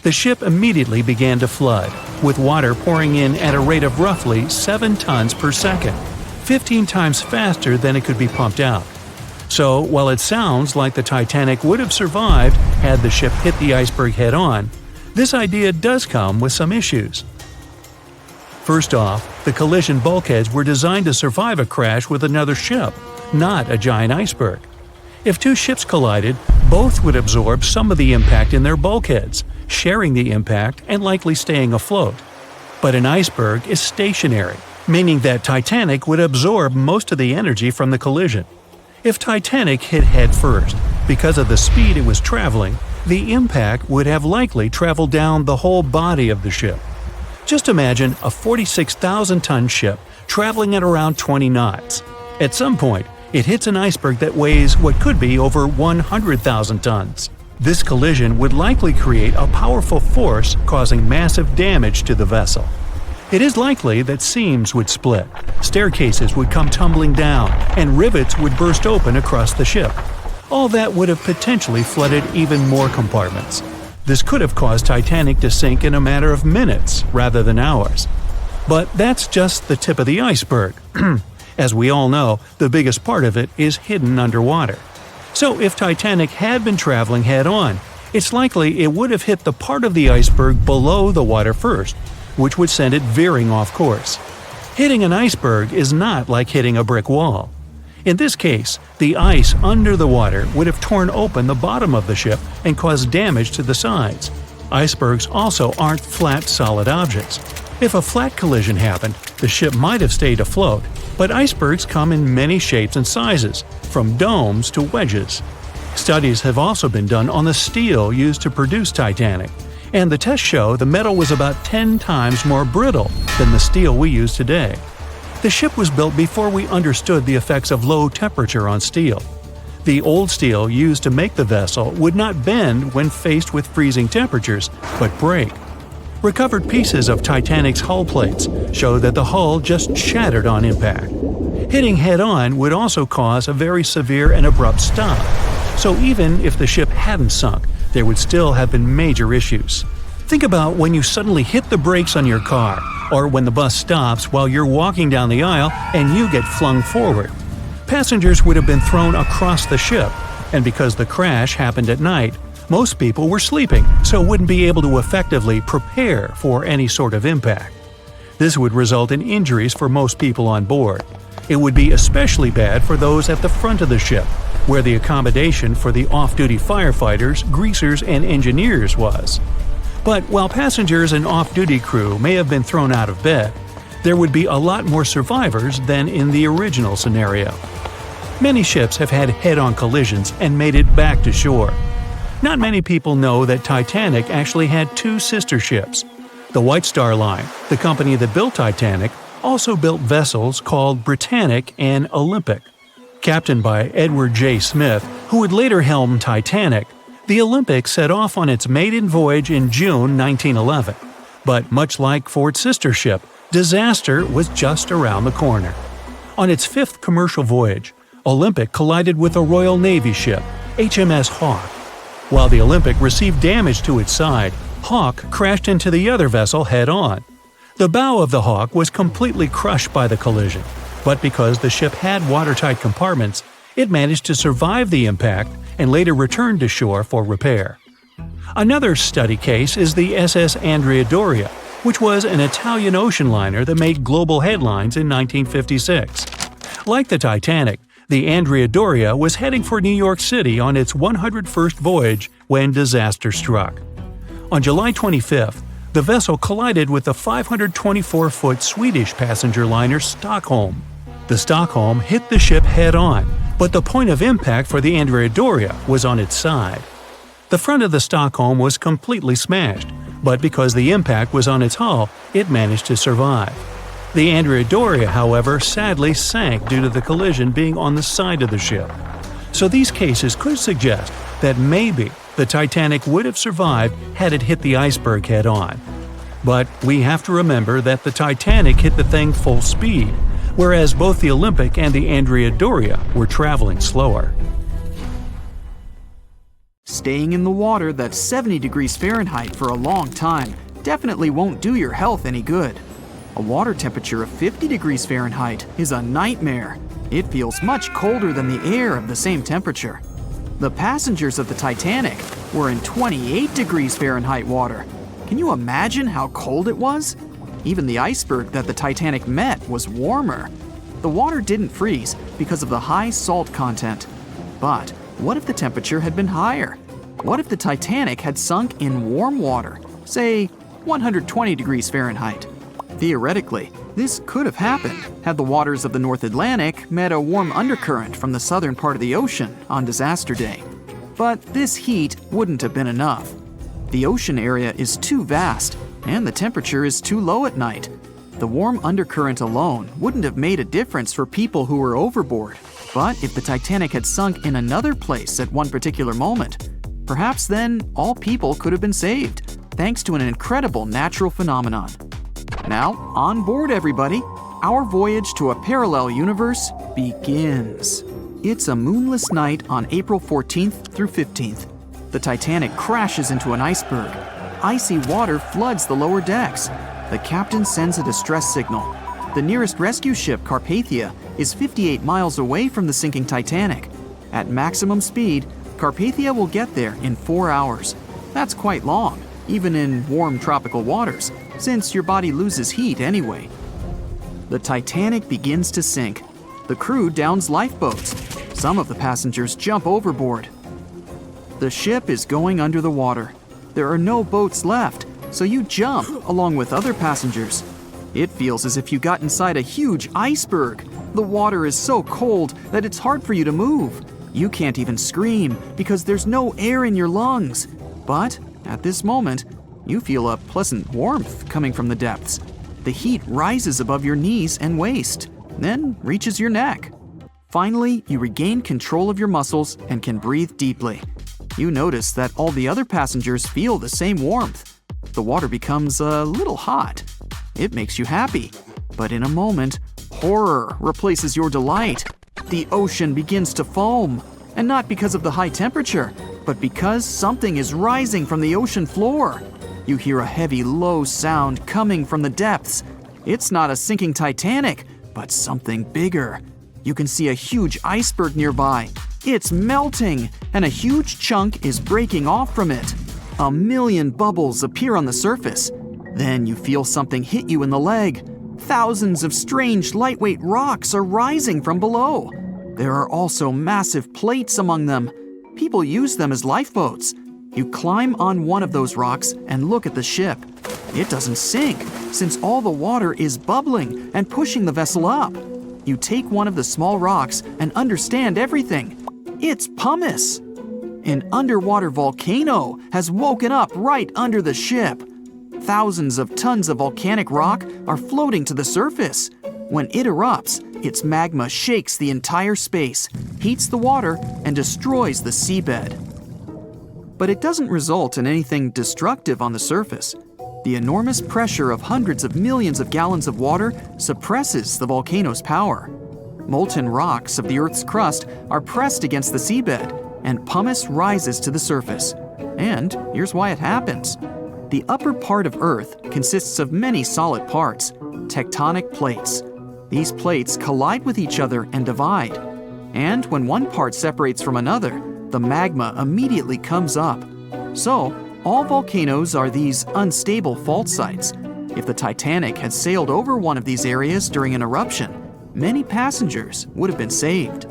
The ship immediately began to flood, with water pouring in at a rate of roughly 7 tons per second, 15 times faster than it could be pumped out. So, while it sounds like the Titanic would have survived had the ship hit the iceberg head-on, this idea does come with some issues. First off, the collision bulkheads were designed to survive a crash with another ship, not a giant iceberg. If 2 ships collided, both would absorb some of the impact in their bulkheads, sharing the impact and likely staying afloat. But an iceberg is stationary, meaning that Titanic would absorb most of the energy from the collision. If Titanic hit head first, because of the speed it was traveling, the impact would have likely traveled down the whole body of the ship. Just imagine a 46,000-ton ship traveling at around 20 knots. At some point, it hits an iceberg that weighs what could be over 100,000 tons. This collision would likely create a powerful force causing massive damage to the vessel. It is likely that seams would split, staircases would come tumbling down, and rivets would burst open across the ship. All that would have potentially flooded even more compartments. This could have caused Titanic to sink in a matter of minutes rather than hours. But that's just the tip of the iceberg. As we all know, the biggest part of it is hidden underwater. So if Titanic had been traveling head-on, it's likely it would have hit the part of the iceberg below the water first, which would send it veering off course. Hitting an iceberg is not like hitting a brick wall. In this case, the ice under the water would have torn open the bottom of the ship and caused damage to the sides. Icebergs also aren't flat, solid objects. If a flat collision happened, the ship might have stayed afloat, but icebergs come in many shapes and sizes, from domes to wedges. Studies have also been done on the steel used to produce Titanic, and the tests show the metal was about 10 times more brittle than the steel we use today. The ship was built before we understood the effects of low temperature on steel. The old steel used to make the vessel would not bend when faced with freezing temperatures, but break. Recovered pieces of Titanic's hull plates show that the hull just shattered on impact. Hitting head-on would also cause a very severe and abrupt stop, so even if the ship hadn't sunk, there would still have been major issues. Think about when you suddenly hit the brakes on your car, or when the bus stops while you're walking down the aisle and you get flung forward. Passengers would have been thrown across the ship, and because the crash happened at night, most people were sleeping, so wouldn't be able to effectively prepare for any sort of impact. This would result in injuries for most people on board. It would be especially bad for those at the front of the ship, where the accommodation for the off-duty firefighters, greasers, and engineers was. But while passengers and off-duty crew may have been thrown out of bed, there would be a lot more survivors than in the original scenario. Many ships have had head-on collisions and made it back to shore. Not many people know that Titanic actually had 2 sister ships. The White Star Line, the company that built Titanic, also built vessels called Britannic and Olympic. Captained by Edward J. Smith, who would later helm Titanic, the Olympic set off on its maiden voyage in June 1911. But much like Ford's sister ship, disaster was just around the corner. On its 5th commercial voyage, Olympic collided with a Royal Navy ship, HMS Hawke. While the Olympic received damage to its side, Hawke crashed into the other vessel head-on. The bow of the Hawke was completely crushed by the collision, but because the ship had watertight compartments, it managed to survive the impact and later returned to shore for repair. Another study case is the SS Andrea Doria, which was an Italian ocean liner that made global headlines in 1956. Like the Titanic, the Andrea Doria was heading for New York City on its 101st voyage when disaster struck. On July 25th, the vessel collided with the 524-foot Swedish passenger liner Stockholm. The Stockholm hit the ship head-on, but the point of impact for the Andrea Doria was on its side. The front of the Stockholm was completely smashed, but because the impact was on its hull, it managed to survive. The Andrea Doria, however, sadly sank due to the collision being on the side of the ship. So these cases could suggest that maybe The Titanic would have survived had it hit the iceberg head-on. But we have to remember that the Titanic hit the thing full speed, whereas both the Olympic and the Andrea Doria were traveling slower. Staying in the water that's 70 degrees Fahrenheit for a long time definitely won't do your health any good. A water temperature of 50 degrees Fahrenheit is a nightmare. It feels much colder than the air of the same temperature. The passengers of the Titanic were in 28 degrees Fahrenheit water. Can you imagine how cold it was? Even the iceberg that the Titanic met was warmer. The water didn't freeze because of the high salt content. But what if the temperature had been higher? What if the Titanic had sunk in warm water, say 120 degrees Fahrenheit? Theoretically, this could have happened had the waters of the North Atlantic met a warm undercurrent from the southern part of the ocean on disaster day. But this heat wouldn't have been enough. The ocean area is too vast, and the temperature is too low at night. The warm undercurrent alone wouldn't have made a difference for people who were overboard. But if the Titanic had sunk in another place at one particular moment, perhaps then all people could have been saved, thanks to an incredible natural phenomenon. Now, on board everybody, our voyage to a parallel universe begins. It's a moonless night on April 14th through 15th. The Titanic crashes into an iceberg. Icy water floods the lower decks. The captain sends a distress signal. The nearest rescue ship, Carpathia, is 58 miles away from the sinking Titanic. At maximum speed, Carpathia will get there in 4 hours. That's quite long, even in warm tropical waters, since your body loses heat anyway. The Titanic begins to sink. The crew downs lifeboats. Some of the passengers jump overboard. The ship is going under the water. There are no boats left, so you jump along with other passengers. It feels as if you got inside a huge iceberg. The water is so cold that it's hard for you to move. You can't even scream because there's no air in your lungs. But at this moment, you feel a pleasant warmth coming from the depths. The heat rises above your knees and waist, then reaches your neck. Finally, you regain control of your muscles and can breathe deeply. You notice that all the other passengers feel the same warmth. The water becomes a little hot. It makes you happy. But in a moment, horror replaces your delight. The ocean begins to foam. And not because of the high temperature, but because something is rising from the ocean floor. You hear a heavy, low sound coming from the depths. It's not a sinking Titanic, but something bigger. You can see a huge iceberg nearby. It's melting, and a huge chunk is breaking off from it. A million bubbles appear on the surface. Then you feel something hit you in the leg. Thousands of strange lightweight rocks are rising from below. There are also massive plates among them. People use them as lifeboats. You climb on one of those rocks and look at the ship. It doesn't sink, since all the water is bubbling and pushing the vessel up. You take one of the small rocks and understand everything. It's pumice. An underwater volcano has woken up right under the ship. Thousands of tons of volcanic rock are floating to the surface. When it erupts, its magma shakes the entire space, heats the water, and destroys the seabed. But it doesn't result in anything destructive on the surface. The enormous pressure of hundreds of millions of gallons of water suppresses the volcano's power. Molten rocks of the Earth's crust are pressed against the seabed, and pumice rises to the surface. And here's why it happens. The upper part of Earth consists of many solid parts, tectonic plates. These plates collide with each other and divide. And when one part separates from another, the magma immediately comes up. So, all volcanoes are these unstable fault sites. If the Titanic had sailed over one of these areas during an eruption, many passengers would have been saved.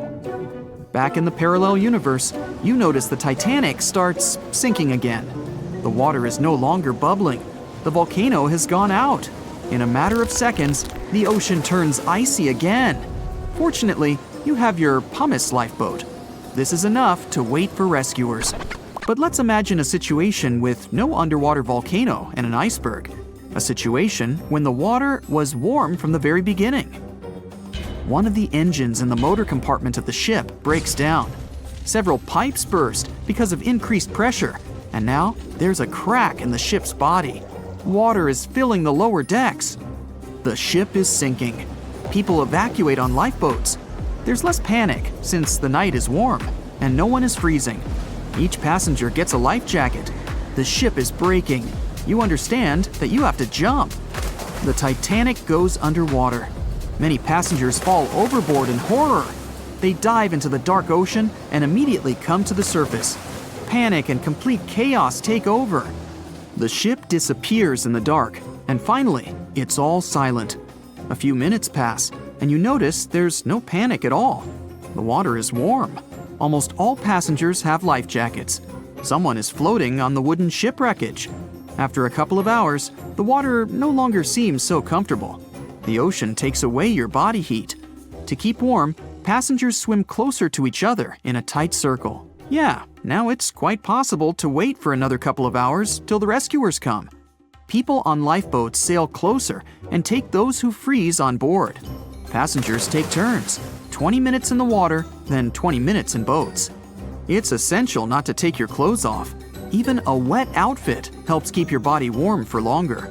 Back in the parallel universe, you notice the Titanic starts sinking again. The water is no longer bubbling. The volcano has gone out. In a matter of seconds, the ocean turns icy again. Fortunately, you have your pumice lifeboat. This is enough to wait for rescuers. But let's imagine a situation with no underwater volcano and an iceberg. A situation when the water was warm from the very beginning. One of the engines in the motor compartment of the ship breaks down. Several pipes burst because of increased pressure, and now there's a crack in the ship's body. Water is filling the lower decks. The ship is sinking. People evacuate on lifeboats. There's less panic since the night is warm and no one is freezing. Each passenger gets a life jacket. The ship is breaking. You understand that you have to jump. The Titanic goes underwater. Many passengers fall overboard in horror. They dive into the dark ocean and immediately come to the surface. Panic and complete chaos take over. The ship disappears in the dark, and finally, it's all silent. A few minutes pass, and you notice there's no panic at all. The water is warm. Almost all passengers have life jackets. Someone is floating on the wooden ship wreckage. After a couple of hours, the water no longer seems so comfortable. The ocean takes away your body heat. To keep warm, passengers swim closer to each other in a tight circle. Yeah, now it's quite possible to wait for another couple of hours till the rescuers come. People on lifeboats sail closer and take those who freeze on board. Passengers take turns, 20 minutes in the water, then 20 minutes in boats. It's essential not to take your clothes off. Even a wet outfit helps keep your body warm for longer.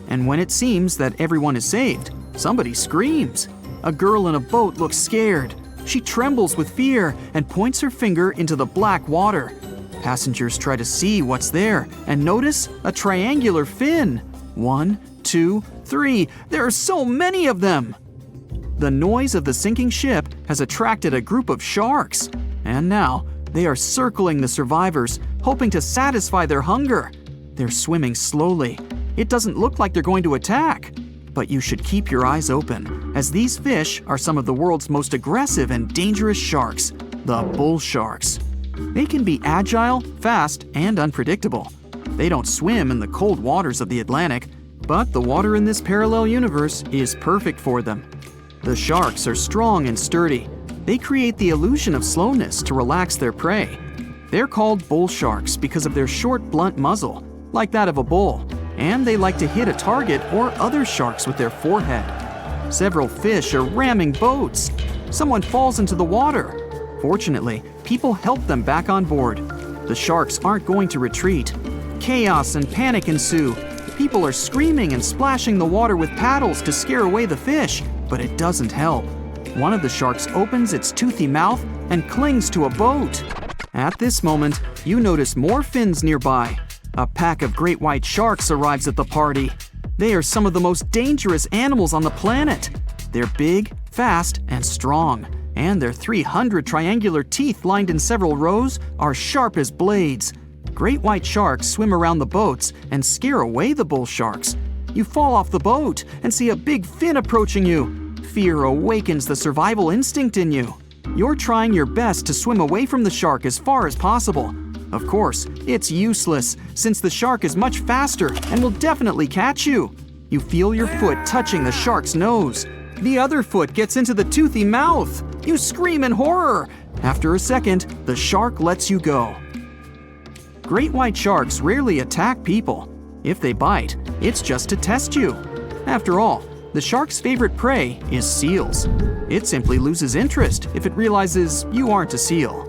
And when it seems that everyone is saved, somebody screams. A girl in a boat looks scared. She trembles with fear and points her finger into the black water. Passengers try to see what's there and notice a triangular fin. 1, 2, 3. There are so many of them! The noise of the sinking ship has attracted a group of sharks. And now, they are circling the survivors, hoping to satisfy their hunger. They're swimming slowly. It doesn't look like they're going to attack. But you should keep your eyes open, as these fish are some of the world's most aggressive and dangerous sharks, the bull sharks. They can be agile, fast, and unpredictable. They don't swim in the cold waters of the Atlantic, but the water in this parallel universe is perfect for them. The sharks are strong and sturdy. They create the illusion of slowness to relax their prey. They're called bull sharks because of their short, blunt muzzle, like that of a bull, and they like to hit a target or other sharks with their forehead. Several fish are ramming boats. Someone falls into the water. Fortunately, people help them back on board. The sharks aren't going to retreat. Chaos and panic ensue. People are screaming and splashing the water with paddles to scare away the fish, but it doesn't help. One of the sharks opens its toothy mouth and clings to a boat. At this moment, you notice more fins nearby. A pack of great white sharks arrives at the party. They are some of the most dangerous animals on the planet. They're big, fast, and strong, and their 300 triangular teeth lined in several rows are sharp as blades. Great white sharks swim around the boats and scare away the bull sharks. You fall off the boat and see a big fin approaching you. Fear awakens the survival instinct in you. You're trying your best to swim away from the shark as far as possible. Of course, it's useless, since the shark is much faster and will definitely catch you. You feel your foot touching the shark's nose. The other foot gets into the toothy mouth. You scream in horror. After a second, the shark lets you go. Great white sharks rarely attack people. If they bite, it's just to test you. After all, the shark's favorite prey is seals. It simply loses interest if it realizes you aren't a seal.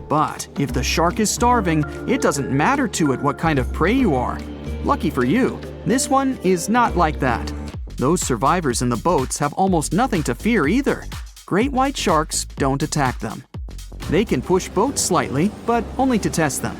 But if the shark is starving, it doesn't matter to it what kind of prey you are. Lucky for you, this one is not like that. Those survivors in the boats have almost nothing to fear either. Great white sharks don't attack them. They can push boats slightly, but only to test them.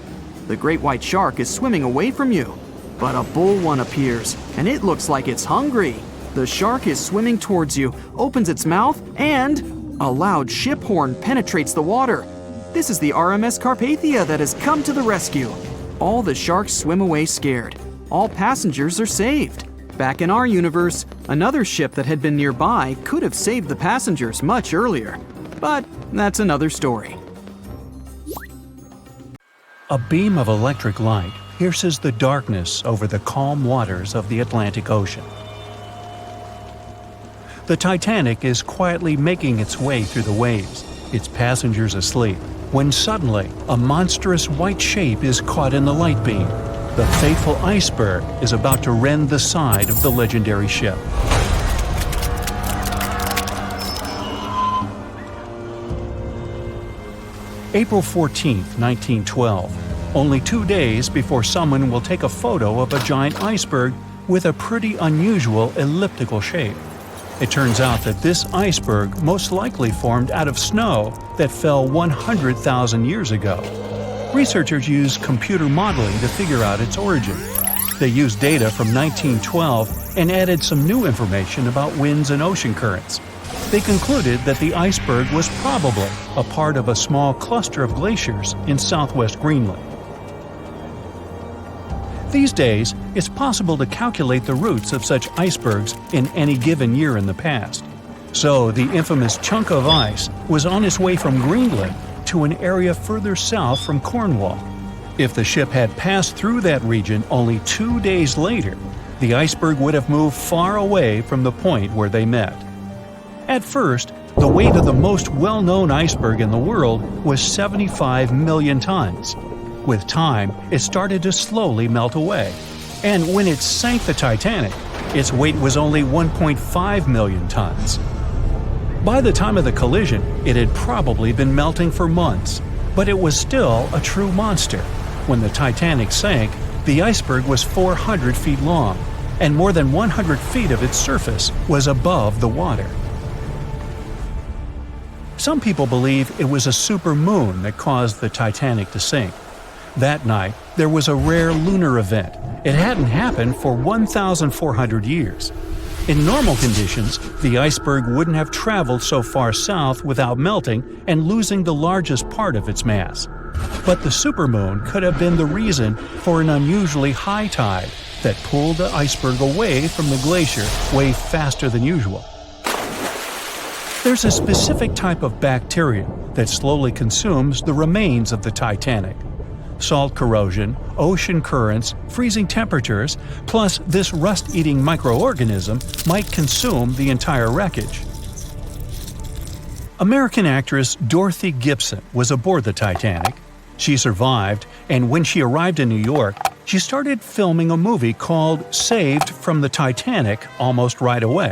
The great white shark is swimming away from you. But a bull one appears, and it looks like it's hungry. The shark is swimming towards you, opens its mouth, and a loud ship horn penetrates the water. This is the RMS Carpathia that has come to the rescue. All the sharks swim away scared. All passengers are saved. Back in our universe, another ship that had been nearby could have saved the passengers much earlier. But that's another story. A beam of electric light pierces the darkness over the calm waters of the Atlantic Ocean. The Titanic is quietly making its way through the waves, its passengers asleep, when suddenly a monstrous white shape is caught in the light beam. The fateful iceberg is about to rend the side of the legendary ship. April 14, 1912, only 2 days before someone will take a photo of a giant iceberg with a pretty unusual elliptical shape. It turns out that this iceberg most likely formed out of snow that fell 100,000 years ago. Researchers used computer modeling to figure out its origin. They used data from 1912 and added some new information about winds and ocean currents. They concluded that the iceberg was probably a part of a small cluster of glaciers in southwest Greenland. These days, it's possible to calculate the routes of such icebergs in any given year in the past. So the infamous chunk of ice was on its way from Greenland to an area further south from Cornwall. If the ship had passed through that region only 2 days later, the iceberg would have moved far away from the point where they met. At first, the weight of the most well-known iceberg in the world was 75 million tons. With time, it started to slowly melt away. And when it sank the Titanic, its weight was only 1.5 million tons. By the time of the collision, it had probably been melting for months, but it was still a true monster. When the Titanic sank, the iceberg was 400 feet long, and more than 100 feet of its surface was above the water. Some people believe it was a supermoon that caused the Titanic to sink. That night, there was a rare lunar event. It hadn't happened for 1,400 years. In normal conditions, the iceberg wouldn't have traveled so far south without melting and losing the largest part of its mass. But the supermoon could have been the reason for an unusually high tide that pulled the iceberg away from the glacier way faster than usual. There's a specific type of bacteria that slowly consumes the remains of the Titanic. Salt corrosion, ocean currents, freezing temperatures, plus this rust-eating microorganism might consume the entire wreckage. American actress Dorothy Gibson was aboard the Titanic. She survived, and when she arrived in New York, she started filming a movie called Saved from the Titanic almost right away.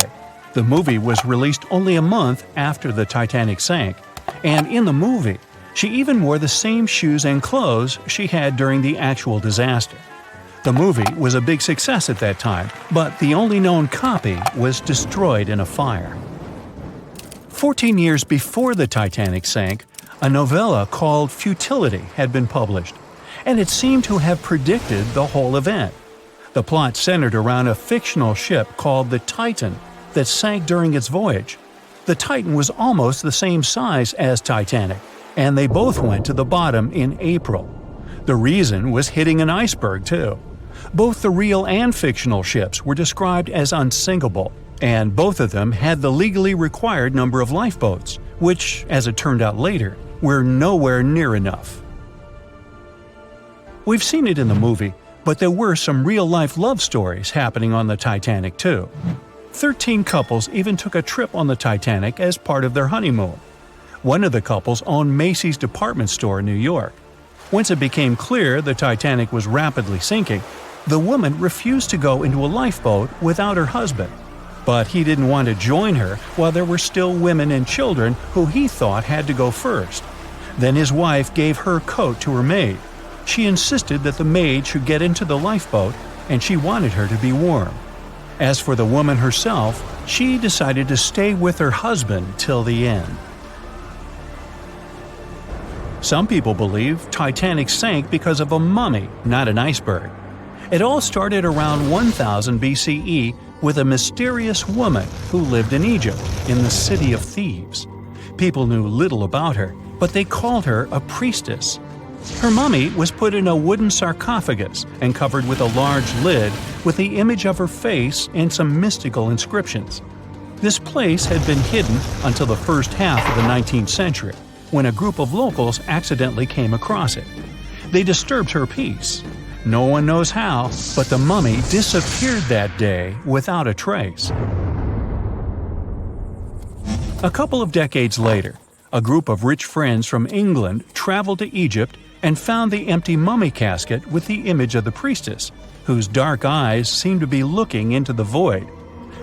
The movie was released only a month after the Titanic sank, and in the movie, she even wore the same shoes and clothes she had during the actual disaster. The movie was a big success at that time, but the only known copy was destroyed in a fire. 14 years before the Titanic sank, a novella called Futility had been published, and it seemed to have predicted the whole event. The plot centered around a fictional ship called the Titan that sank during its voyage. The Titan was almost the same size as Titanic, and they both went to the bottom in April. The reason was hitting an iceberg, too. Both the real and fictional ships were described as unsinkable, and both of them had the legally required number of lifeboats, which, as it turned out later, were nowhere near enough. We've seen it in the movie, but there were some real-life love stories happening on the Titanic, too. 13 couples even took a trip on the Titanic as part of their honeymoon. One of the couples owned Macy's department store in New York. Once it became clear the Titanic was rapidly sinking, the woman refused to go into a lifeboat without her husband. But he didn't want to join her while there were still women and children who he thought had to go first. Then his wife gave her coat to her maid. She insisted that the maid should get into the lifeboat, and she wanted her to be warm. As for the woman herself, she decided to stay with her husband till the end. Some people believe Titanic sank because of a mummy, not an iceberg. It all started around 1000 BCE with a mysterious woman who lived in Egypt, in the City of Thieves. People knew little about her, but they called her a priestess. Her mummy was put in a wooden sarcophagus and covered with a large lid with the image of her face and some mystical inscriptions. This place had been hidden until the first half of the 19th century, when a group of locals accidentally came across it. They disturbed her peace. No one knows how, but the mummy disappeared that day without a trace. A couple of decades later, a group of rich friends from England traveled to Egypt and found the empty mummy casket with the image of the priestess, whose dark eyes seemed to be looking into the void.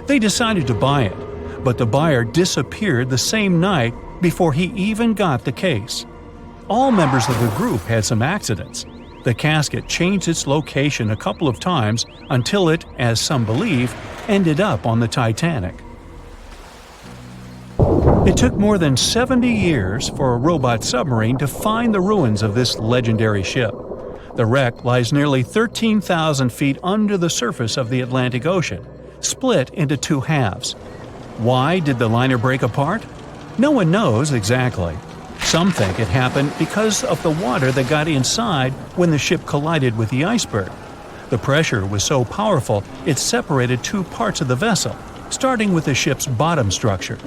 They decided to buy it, but the buyer disappeared the same night before he even got the case. All members of the group had some accidents. The casket changed its location a couple of times until it, as some believe, ended up on the Titanic. It took more than 70 years for a robot submarine to find the ruins of this legendary ship. The wreck lies nearly 13,000 feet under the surface of the Atlantic Ocean, split into two halves. Why did the liner break apart? No one knows exactly. Some think it happened because of the water that got inside when the ship collided with the iceberg. The pressure was so powerful it separated two parts of the vessel, starting with the ship's bottom structure.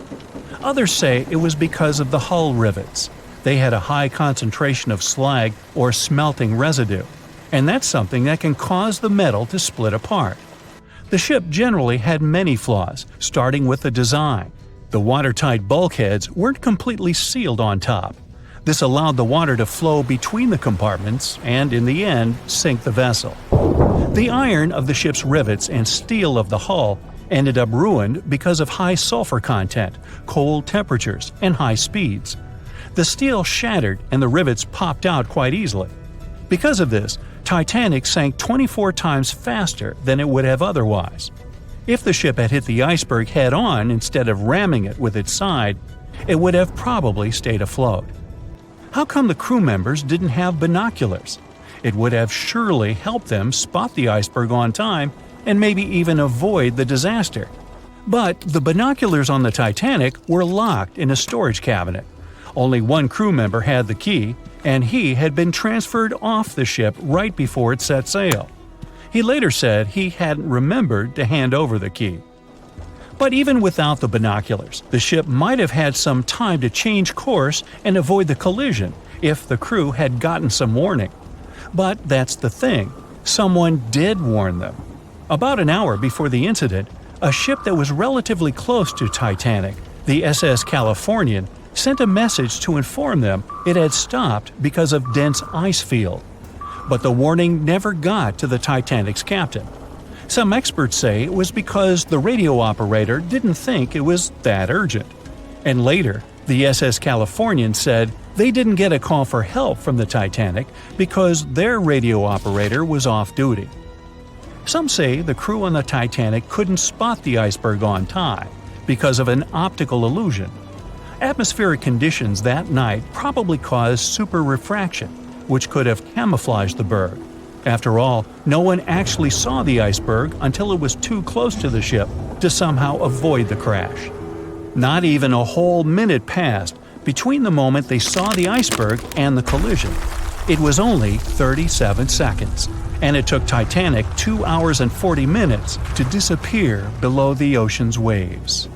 Others say it was because of the hull rivets. They had a high concentration of slag or smelting residue, and that's something that can cause the metal to split apart. The ship generally had many flaws, starting with the design. The watertight bulkheads weren't completely sealed on top. This allowed the water to flow between the compartments and, in the end, sink the vessel. The iron of the ship's rivets and steel of the hull ended up ruined because of high sulfur content, cold temperatures, and high speeds. The steel shattered and the rivets popped out quite easily. Because of this, Titanic sank 24 times faster than it would have otherwise. If the ship had hit the iceberg head-on instead of ramming it with its side, it would have probably stayed afloat. How come the crew members didn't have binoculars? It would have surely helped them spot the iceberg on time and maybe even avoid the disaster. But the binoculars on the Titanic were locked in a storage cabinet. Only one crew member had the key, and he had been transferred off the ship right before it set sail. He later said he hadn't remembered to hand over the key. But even without the binoculars, the ship might have had some time to change course and avoid the collision if the crew had gotten some warning. But that's the thing, someone did warn them. About an hour before the incident, a ship that was relatively close to Titanic, the SS Californian, sent a message to inform them it had stopped because of dense ice field. But the warning never got to the Titanic's captain. Some experts say it was because the radio operator didn't think it was that urgent. And later, the SS Californian said they didn't get a call for help from the Titanic because their radio operator was off duty. Some say the crew on the Titanic couldn't spot the iceberg on time because of an optical illusion. Atmospheric conditions that night probably caused super refraction, which could have camouflaged the berg. After all, no one actually saw the iceberg until it was too close to the ship to somehow avoid the crash. Not even a whole minute passed between the moment they saw the iceberg and the collision. It was only 37 seconds, and it took Titanic 2 hours and 40 minutes to disappear below the ocean's waves.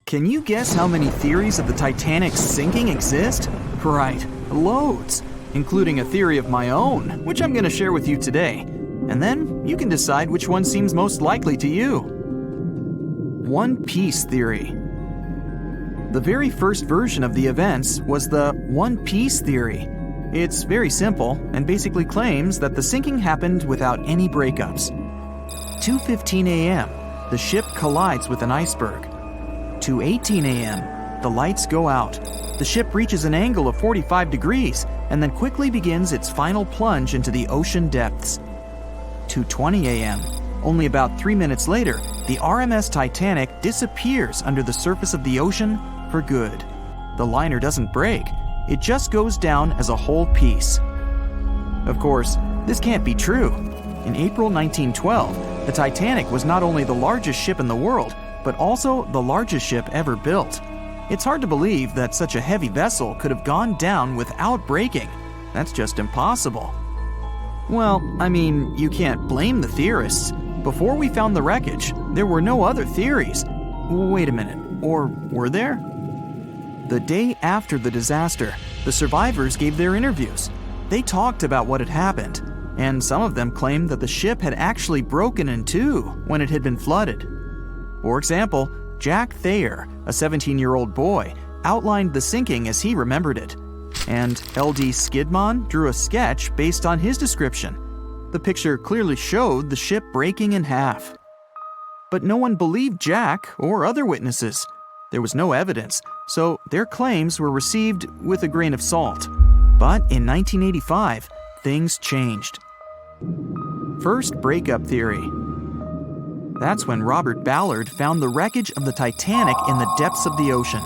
Can you guess how many theories of the Titanic's sinking exist? Right, loads, including a theory of my own, which I'm going to share with you today. And then you can decide which one seems most likely to you. One Piece theory. The very first version of the events was the One Piece theory. It's very simple and basically claims that the sinking happened without any breakups. 2:15 a.m., the ship collides with an iceberg. 2:18 a.m., the lights go out. The ship reaches an angle of 45 degrees and then quickly begins its final plunge into the ocean depths. 2:20 a.m., only about 3 minutes later, the RMS Titanic disappears under the surface of the ocean for good. The liner doesn't break, it just goes down as a whole piece. Of course, this can't be true. In April 1912, the Titanic was not only the largest ship in the world, but also the largest ship ever built. It's hard to believe that such a heavy vessel could have gone down without breaking. That's just impossible. Well, I mean, you can't blame the theorists. Before we found the wreckage, there were no other theories. Wait a minute, or were there? The day after the disaster, the survivors gave their interviews. They talked about what had happened, and some of them claimed that the ship had actually broken in two when it had been flooded. For example, Jack Thayer, a 17-year-old boy, outlined the sinking as he remembered it. And L.D. Skidmon drew a sketch based on his description. The picture clearly showed the ship breaking in half. But no one believed Jack or other witnesses. There was no evidence, so their claims were received with a grain of salt. But in 1985, things changed. First, breakup theory. That's when Robert Ballard found the wreckage of the Titanic in the depths of the ocean.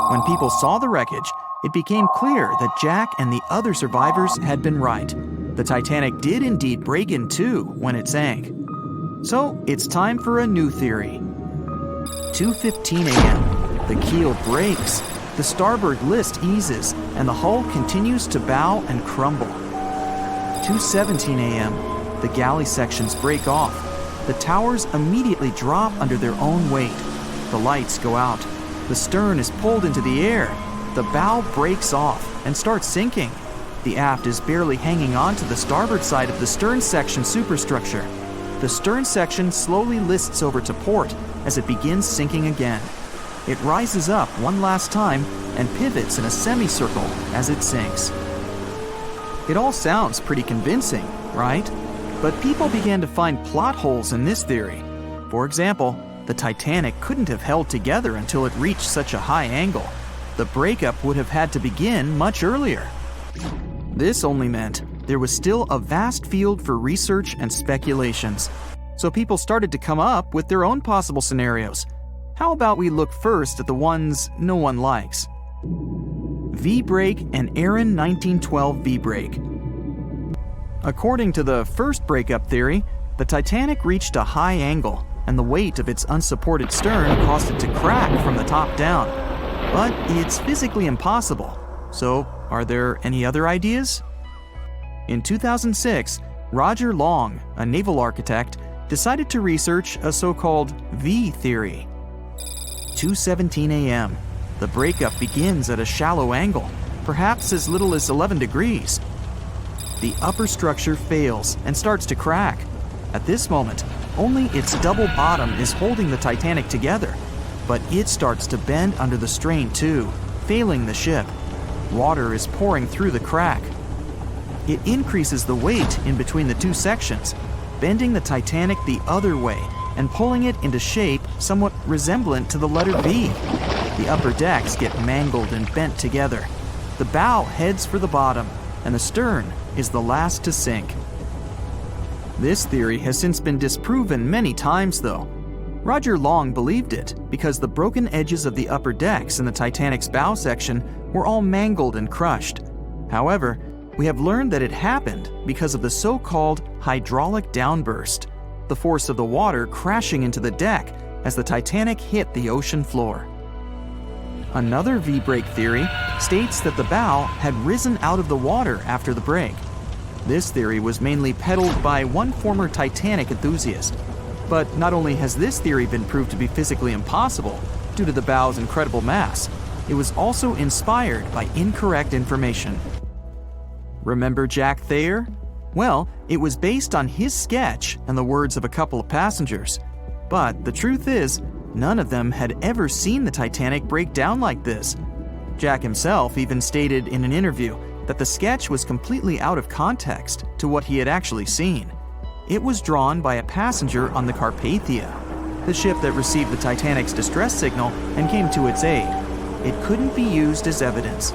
When people saw the wreckage, it became clear that Jack and the other survivors had been right. The Titanic did indeed break in two when it sank. So it's time for a new theory. 2:15 a.m. The keel breaks, the starboard list eases, and the hull continues to bow and crumble. 2:17 a.m. The galley sections break off. The towers immediately drop under their own weight. The lights go out. The stern is pulled into the air. The bow breaks off and starts sinking. The aft is barely hanging on to the starboard side of the stern section superstructure. The stern section slowly lists over to port as it begins sinking again. It rises up one last time and pivots in a semicircle as it sinks. It all sounds pretty convincing, right? But people began to find plot holes in this theory. For example, the Titanic couldn't have held together until it reached such a high angle. The breakup would have had to begin much earlier. This only meant there was still a vast field for research and speculations. So people started to come up with their own possible scenarios. How about we look first at the ones no one likes? V-break and Aaron 1912 V-break. According to the first breakup theory, the Titanic reached a high angle, and the weight of its unsupported stern caused it to crack from the top down. But it's physically impossible. So, are there any other ideas? In 2006, Roger Long, a naval architect, decided to research a so-called V theory. 2:17 a.m. The breakup begins at a shallow angle, perhaps as little as 11 degrees. The upper structure fails and starts to crack. At this moment, only its double bottom is holding the Titanic together, but it starts to bend under the strain too, failing the ship. Water is pouring through the crack. It increases the weight in between the two sections, bending the Titanic the other way and pulling it into shape somewhat resemblant to the letter V. The upper decks get mangled and bent together. The bow heads for the bottom, and the stern is the last to sink. This theory has since been disproven many times, though. Roger Long believed it because the broken edges of the upper decks in the Titanic's bow section were all mangled and crushed. However, we have learned that it happened because of the so-called hydraulic downburst, the force of the water crashing into the deck as the Titanic hit the ocean floor. Another V-break theory states that the bow had risen out of the water after the break. This theory was mainly peddled by one former Titanic enthusiast. But not only has this theory been proved to be physically impossible due to the bow's incredible mass, it was also inspired by incorrect information. Remember Jack Thayer? Well, it was based on his sketch and the words of a couple of passengers. But the truth is, none of them had ever seen the Titanic break down like this. Jack himself even stated in an interview that the sketch was completely out of context to what he had actually seen. It was drawn by a passenger on the Carpathia, the ship that received the Titanic's distress signal and came to its aid. It couldn't be used as evidence.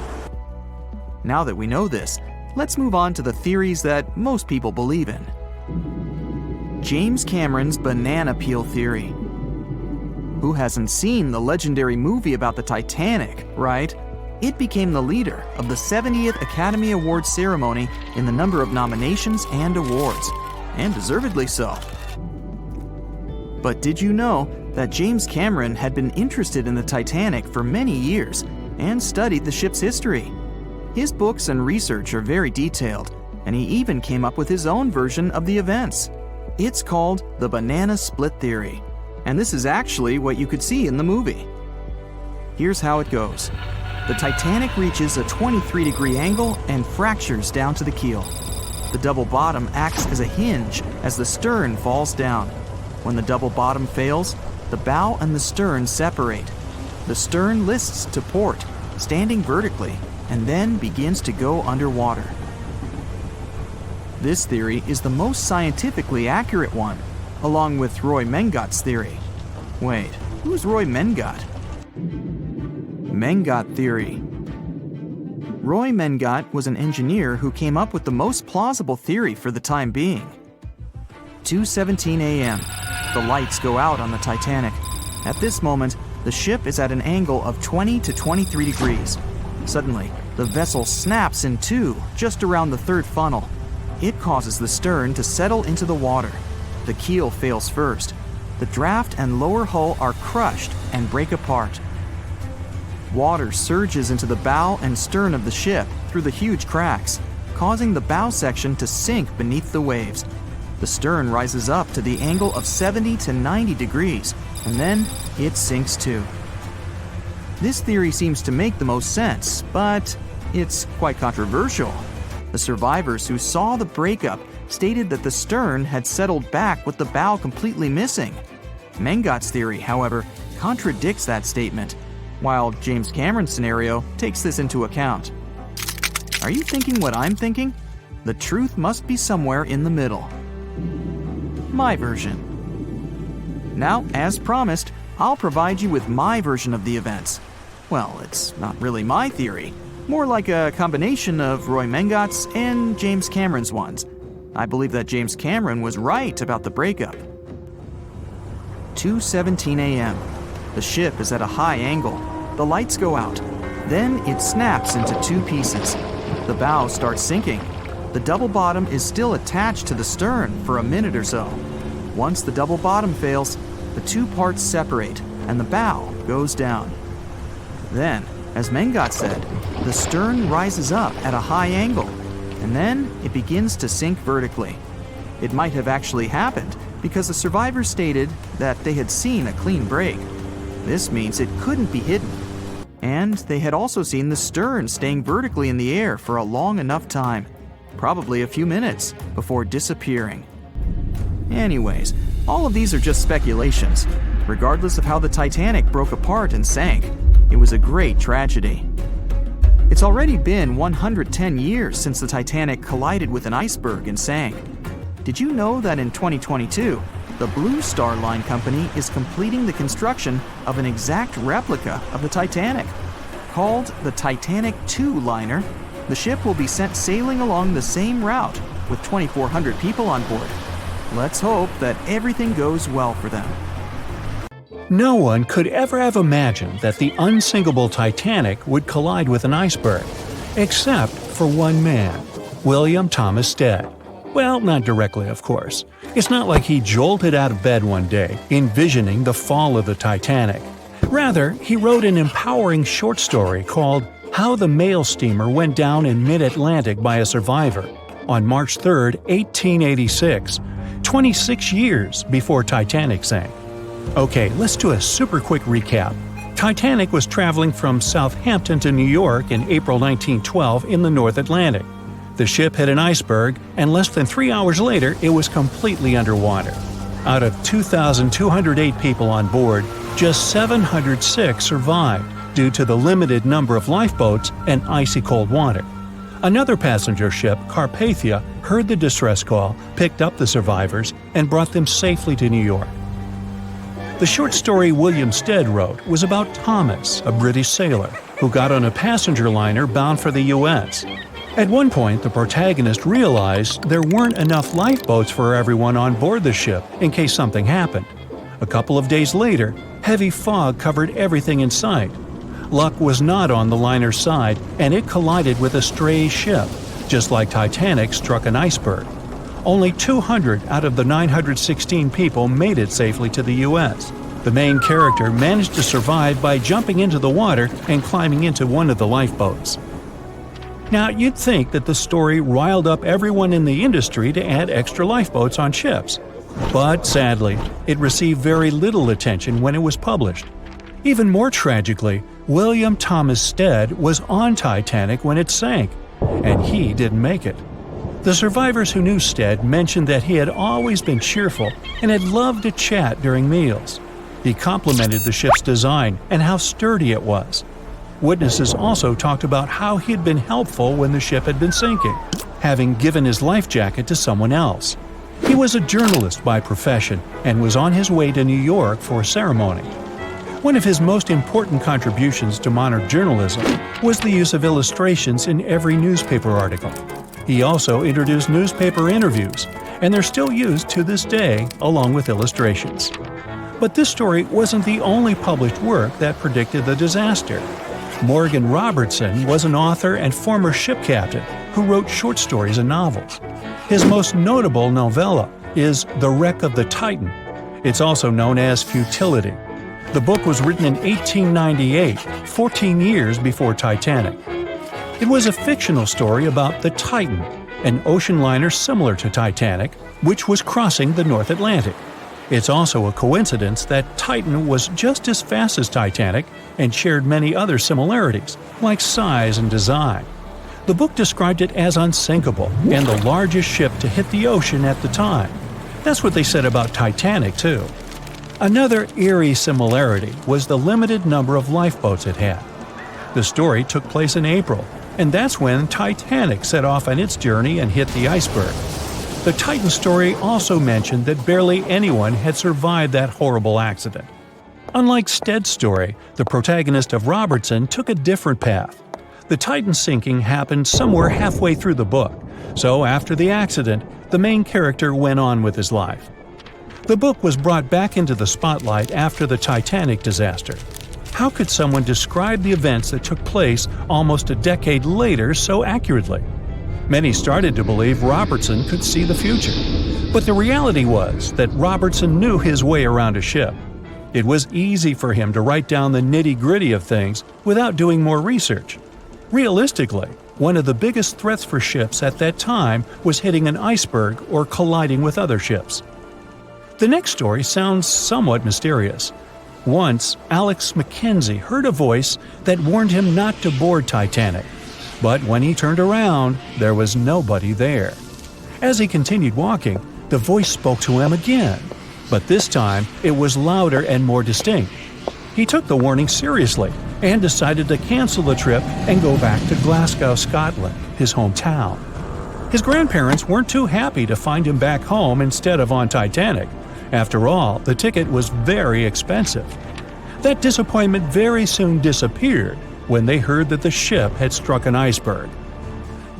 Now that we know this, let's move on to the theories that most people believe in. James Cameron's banana peel theory. Who hasn't seen the legendary movie about the Titanic, right? It became the leader of the 70th Academy Awards ceremony in the number of nominations and awards, and deservedly so. But did you know that James Cameron had been interested in the Titanic for many years and studied the ship's history? His books and research are very detailed, and he even came up with his own version of the events. It's called the banana split theory, and this is actually what you could see in the movie. Here's how it goes. The Titanic reaches a 23-degree angle and fractures down to the keel. The double bottom acts as a hinge as the stern falls down. When the double bottom fails, the bow and the stern separate. The stern lists to port, standing vertically, and then begins to go underwater. This theory is the most scientifically accurate one, along with Roy Mengott's theory. Wait, who's Roy Menggott? Mengot Theory. Roy Mengot was an engineer who came up with the most plausible theory for the time being. 2:17 a.m. The lights go out on the Titanic. At this moment, the ship is at an angle of 20 to 23 degrees. Suddenly, the vessel snaps in two just around the third funnel. It causes the stern to settle into the water. The keel fails first. The draft and lower hull are crushed and break apart. Water surges into the bow and stern of the ship through the huge cracks, causing the bow section to sink beneath the waves. The stern rises up to the angle of 70 to 90 degrees, and then it sinks too. This theory seems to make the most sense, but it's quite controversial. The survivors who saw the breakup stated that the stern had settled back with the bow completely missing. Mengot's theory, however, contradicts that statement, while James Cameron's scenario takes this into account. Are you thinking what I'm thinking? The truth must be somewhere in the middle. My version. Now, as promised, I'll provide you with my version of the events. Well, it's not really my theory, more like a combination of Roy Mengot's and James Cameron's ones. I believe that James Cameron was right about the breakup. 2:17 a.m. The ship is at a high angle. The lights go out. Then it snaps into two pieces. The bow starts sinking. The double bottom is still attached to the stern for a minute or so. Once the double bottom fails, the two parts separate and the bow goes down. Then, as Mengot said, the stern rises up at a high angle, and then it begins to sink vertically. It might have actually happened because the survivors stated that they had seen a clean break. This means it couldn't be hidden. And they had also seen the stern staying vertically in the air for a long enough time, probably a few minutes, before disappearing. Anyways, all of these are just speculations. Regardless of how the Titanic broke apart and sank, it was a great tragedy. It's already been 110 years since the Titanic collided with an iceberg and sank. Did you know that in 2022, the Blue Star Line Company is completing the construction of an exact replica of the Titanic? Called the Titanic II liner, the ship will be sent sailing along the same route with 2,400 people on board. Let's hope that everything goes well for them. No one could ever have imagined that the unsinkable Titanic would collide with an iceberg, except for one man, William Thomas Stead. Well, not directly, of course. It's not like he jolted out of bed one day, envisioning the fall of the Titanic. Rather, he wrote an empowering short story called How the Mail Steamer Went Down in Mid-Atlantic by a Survivor on March 3, 1886, 26 years before Titanic sank. Okay, let's do a super quick recap. Titanic was traveling from Southampton to New York in April 1912 in the North Atlantic. The ship hit an iceberg, and less than 3 hours later, it was completely underwater. Out of 2,208 people on board, just 706 survived due to the limited number of lifeboats and icy cold water. Another passenger ship, Carpathia, heard the distress call, picked up the survivors, and brought them safely to New York. The short story William Stead wrote was about Thomas, a British sailor, who got on a passenger liner bound for the U.S. At one point, the protagonist realized there weren't enough lifeboats for everyone on board the ship in case something happened. A couple of days later, heavy fog covered everything in sight. Luck was not on the liner's side, and it collided with a stray ship, just like Titanic struck an iceberg. Only 200 out of the 916 people made it safely to the U.S. The main character managed to survive by jumping into the water and climbing into one of the lifeboats. Now, you'd think that the story riled up everyone in the industry to add extra lifeboats on ships. But sadly, it received very little attention when it was published. Even more tragically, William Thomas Stead was on Titanic when it sank, and he didn't make it. The survivors who knew Stead mentioned that he had always been cheerful and had loved to chat during meals. He complimented the ship's design and how sturdy it was. Witnesses also talked about how he had been helpful when the ship had been sinking, having given his life jacket to someone else. He was a journalist by profession and was on his way to New York for a ceremony. One of his most important contributions to modern journalism was the use of illustrations in every newspaper article. He also introduced newspaper interviews, and they're still used to this day along with illustrations. But this story wasn't the only published work that predicted the disaster. Morgan Robertson was an author and former ship captain who wrote short stories and novels. His most notable novella is The Wreck of the Titan. It's also known as Futility. The book was written in 1898, 14 years before Titanic. It was a fictional story about the Titan, an ocean liner similar to Titanic, which was crossing the North Atlantic. It's also a coincidence that Titan was just as fast as Titanic and shared many other similarities, like size and design. The book described it as unsinkable and the largest ship to hit the ocean at the time. That's what they said about Titanic, too. Another eerie similarity was the limited number of lifeboats it had. The story took place in April, and that's when Titanic set off on its journey and hit the iceberg. The Titan story also mentioned that barely anyone had survived that horrible accident. Unlike Stead's story, the protagonist of Robertson took a different path. The Titan sinking happened somewhere halfway through the book, so after the accident, the main character went on with his life. The book was brought back into the spotlight after the Titanic disaster. How could someone describe the events that took place almost a decade later so accurately? Many started to believe Robertson could see the future. But the reality was that Robertson knew his way around a ship. It was easy for him to write down the nitty-gritty of things without doing more research. Realistically, one of the biggest threats for ships at that time was hitting an iceberg or colliding with other ships. The next story sounds somewhat mysterious. Once, Alex Mackenzie heard a voice that warned him not to board Titanic. But when he turned around, there was nobody there. As he continued walking, the voice spoke to him again, but this time it was louder and more distinct. He took the warning seriously and decided to cancel the trip and go back to Glasgow, Scotland, his hometown. His grandparents weren't too happy to find him back home instead of on Titanic. After all, the ticket was very expensive. That disappointment very soon disappeared when they heard that the ship had struck an iceberg.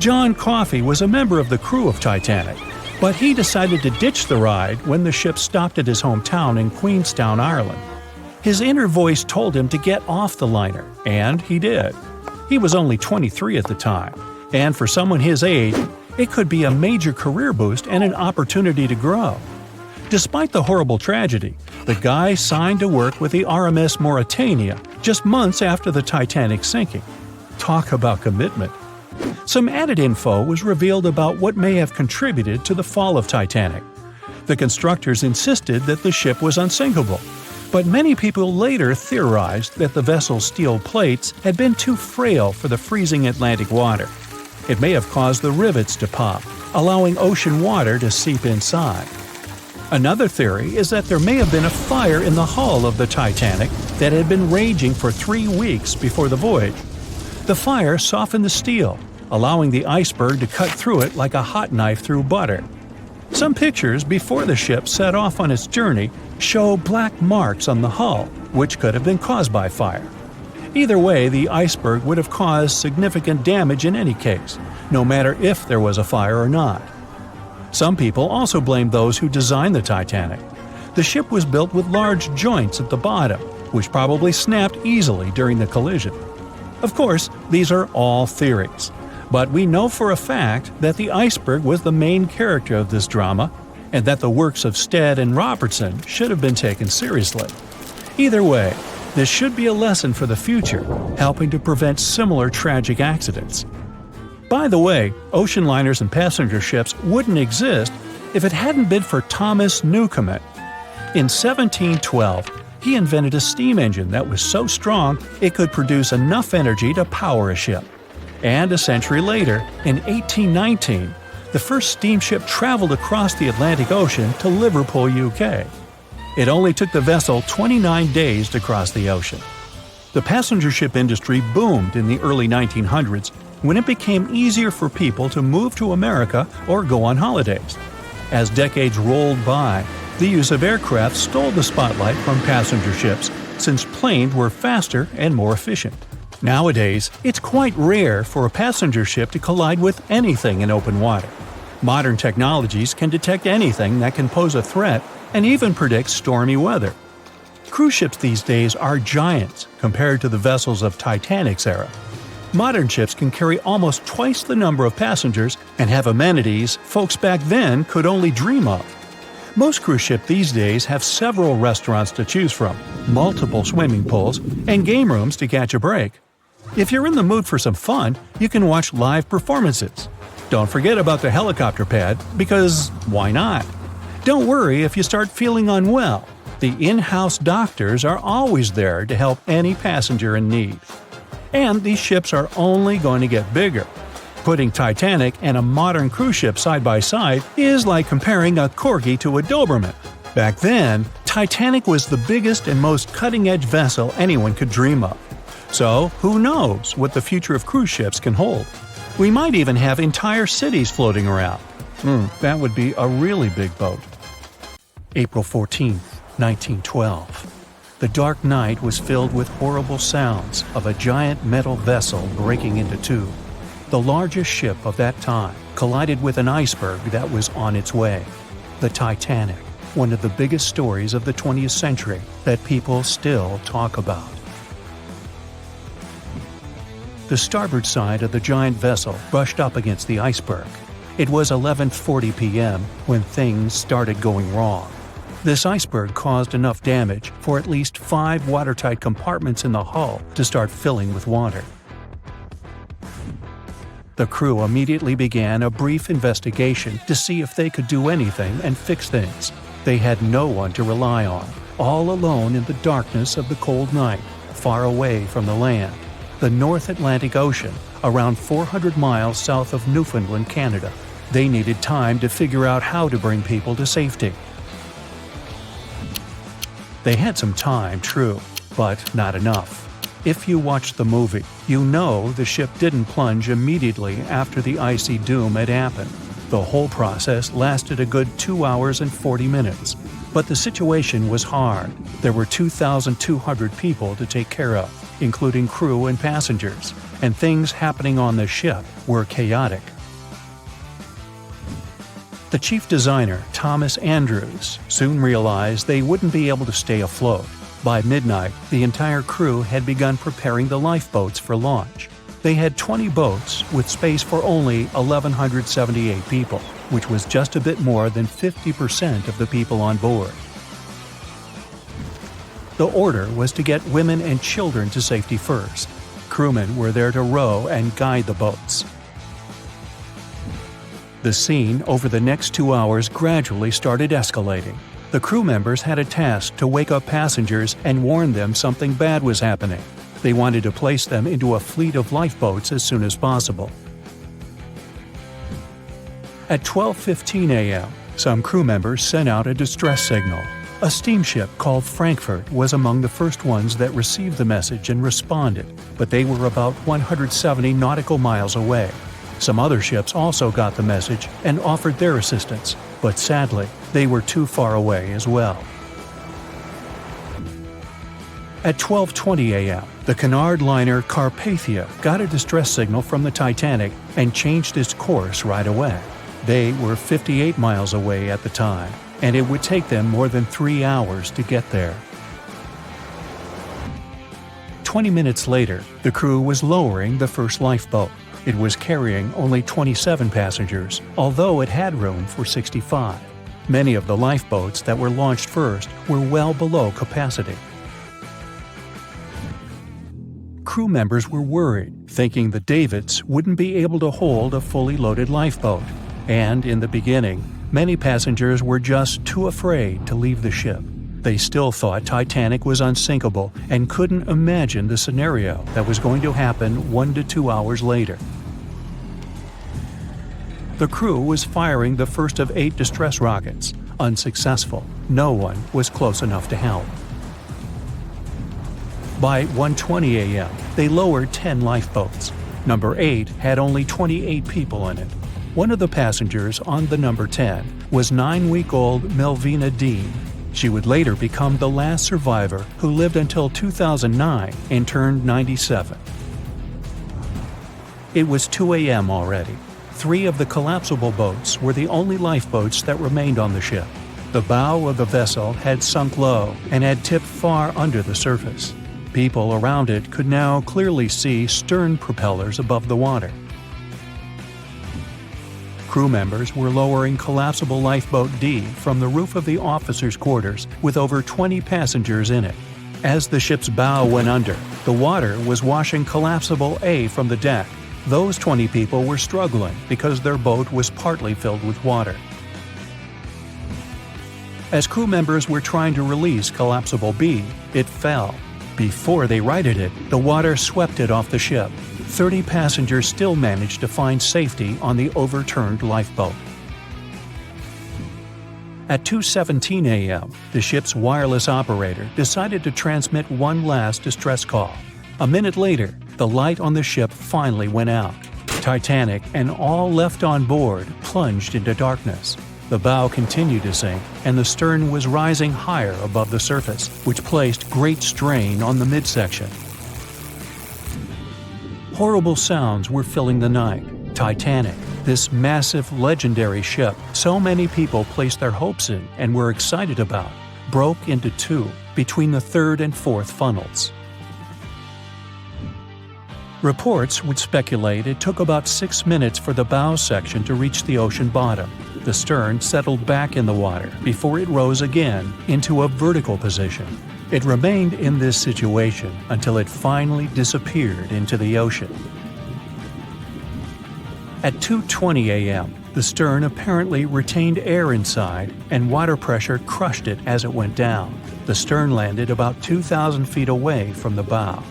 John Coffey was a member of the crew of Titanic, but he decided to ditch the ride when the ship stopped at his hometown in Queenstown, Ireland. His inner voice told him to get off the liner, and he did. He was only 23 at the time, and for someone his age, it could be a major career boost and an opportunity to grow. Despite the horrible tragedy, the guy signed to work with the RMS Mauritania just months after the Titanic sinking. Talk about commitment. Some added info was revealed about what may have contributed to the fall of Titanic. The constructors insisted that the ship was unsinkable, but many people later theorized that the vessel's steel plates had been too frail for the freezing Atlantic water. It may have caused the rivets to pop, allowing ocean water to seep inside. Another theory is that there may have been a fire in the hull of the Titanic that had been raging for 3 weeks before the voyage. The fire softened the steel, allowing the iceberg to cut through it like a hot knife through butter. Some pictures before the ship set off on its journey show black marks on the hull, which could have been caused by fire. Either way, the iceberg would have caused significant damage in any case, no matter if there was a fire or not. Some people also blame those who designed the Titanic. The ship was built with large joints at the bottom, which probably snapped easily during the collision. Of course, these are all theories, but we know for a fact that the iceberg was the main character of this drama, and that the works of Stead and Robertson should have been taken seriously. Either way, this should be a lesson for the future, helping to prevent similar tragic accidents. By the way, ocean liners and passenger ships wouldn't exist if it hadn't been for Thomas Newcomen. In 1712, he invented a steam engine that was so strong it could produce enough energy to power a ship. And a century later, in 1819, the first steamship traveled across the Atlantic Ocean to Liverpool, UK. It only took the vessel 29 days to cross the ocean. The passenger ship industry boomed in the early 1900s when it became easier for people to move to America or go on holidays. As decades rolled by, the use of aircraft stole the spotlight from passenger ships, since planes were faster and more efficient. Nowadays, it's quite rare for a passenger ship to collide with anything in open water. Modern technologies can detect anything that can pose a threat and even predict stormy weather. Cruise ships these days are giants compared to the vessels of Titanic's era. Modern ships can carry almost twice the number of passengers and have amenities folks back then could only dream of. Most cruise ships these days have several restaurants to choose from, multiple swimming pools, and game rooms to catch a break. If you're in the mood for some fun, you can watch live performances. Don't forget about the helicopter pad, because why not? Don't worry if you start feeling unwell. The in-house doctors are always there to help any passenger in need. And these ships are only going to get bigger. Putting Titanic and a modern cruise ship side by side is like comparing a corgi to a Doberman. Back then, Titanic was the biggest and most cutting-edge vessel anyone could dream of. So, who knows what the future of cruise ships can hold? We might even have entire cities floating around. That would be a really big boat. April 14, 1912. The dark night was filled with horrible sounds of a giant metal vessel breaking into two. The largest ship of that time collided with an iceberg that was on its way. The Titanic, one of the biggest stories of the 20th century that people still talk about. The starboard side of the giant vessel brushed up against the iceberg. It was 11:40 p.m. when things started going wrong. This iceberg caused enough damage for at least 5 watertight compartments in the hull to start filling with water. The crew immediately began a brief investigation to see if they could do anything and fix things. They had no one to rely on, all alone in the darkness of the cold night, far away from the land, the North Atlantic Ocean, around 400 miles south of Newfoundland, Canada. They needed time to figure out how to bring people to safety. They had some time, true, but not enough. If you watched the movie, you know the ship didn't plunge immediately after the icy doom had happened. The whole process lasted a good 2 hours and 40 minutes. But the situation was hard. There were 2,200 people to take care of, including crew and passengers, and things happening on the ship were chaotic. The chief designer, Thomas Andrews, soon realized they wouldn't be able to stay afloat. By midnight, the entire crew had begun preparing the lifeboats for launch. They had 20 boats with space for only 1,178 people, which was just a bit more than 50% of the people on board. The order was to get women and children to safety first. Crewmen were there to row and guide the boats. The scene over the next 2 hours gradually started escalating. The crew members had a task to wake up passengers and warn them something bad was happening. They wanted to place them into a fleet of lifeboats as soon as possible. At 12:15 a.m., some crew members sent out a distress signal. A steamship called Frankfurt was among the first ones that received the message and responded, but they were about 170 nautical miles away. Some other ships also got the message and offered their assistance, but sadly, they were too far away as well. At 12:20 a.m., the Cunard liner Carpathia got a distress signal from the Titanic and changed its course right away. They were 58 miles away at the time, and it would take them more than 3 hours to get there. 20 minutes later, the crew was lowering the first lifeboat. It was carrying only 27 passengers, although it had room for 65. Many of the lifeboats that were launched first were well below capacity. Crew members were worried, thinking the Davids wouldn't be able to hold a fully loaded lifeboat. And in the beginning, many passengers were just too afraid to leave the ship. They still thought Titanic was unsinkable and couldn't imagine the scenario that was going to happen 1 to 2 hours later. The crew was firing the first of 8 distress rockets. Unsuccessful. No one was close enough to help. By 1:20 a.m., they lowered 10 lifeboats. Number 8 had only 28 people in it. One of the passengers on the number 10 was 9-week-old Melvina Dean. She would later become the last survivor who lived until 2009 and turned 97. It was 2 a.m. already. 3 of the collapsible boats were the only lifeboats that remained on the ship. The bow of the vessel had sunk low and had tipped far under the surface. People around it could now clearly see stern propellers above the water. Crew members were lowering collapsible lifeboat D from the roof of the officers' quarters with over 20 passengers in it. As the ship's bow went under, the water was washing collapsible A from the deck. Those 20 people were struggling because their boat was partly filled with water. As crew members were trying to release collapsible B, it fell. Before they righted it, the water swept it off the ship. 30 passengers still managed to find safety on the overturned lifeboat. At 2:17 a.m., the ship's wireless operator decided to transmit one last distress call. A minute later, the light on the ship finally went out. Titanic and all left on board plunged into darkness. The bow continued to sink, and the stern was rising higher above the surface, which placed great strain on the midsection. Horrible sounds were filling the night. Titanic, this massive, legendary ship so many people placed their hopes in and were excited about, broke into 2 between the 3rd and 4th funnels. Reports would speculate it took about 6 minutes for the bow section to reach the ocean bottom. The stern settled back in the water before it rose again into a vertical position. It remained in this situation until it finally disappeared into the ocean. At 2:20 a.m., the stern apparently retained air inside, and water pressure crushed it as it went down. The stern landed about 2,000 feet away from the bow.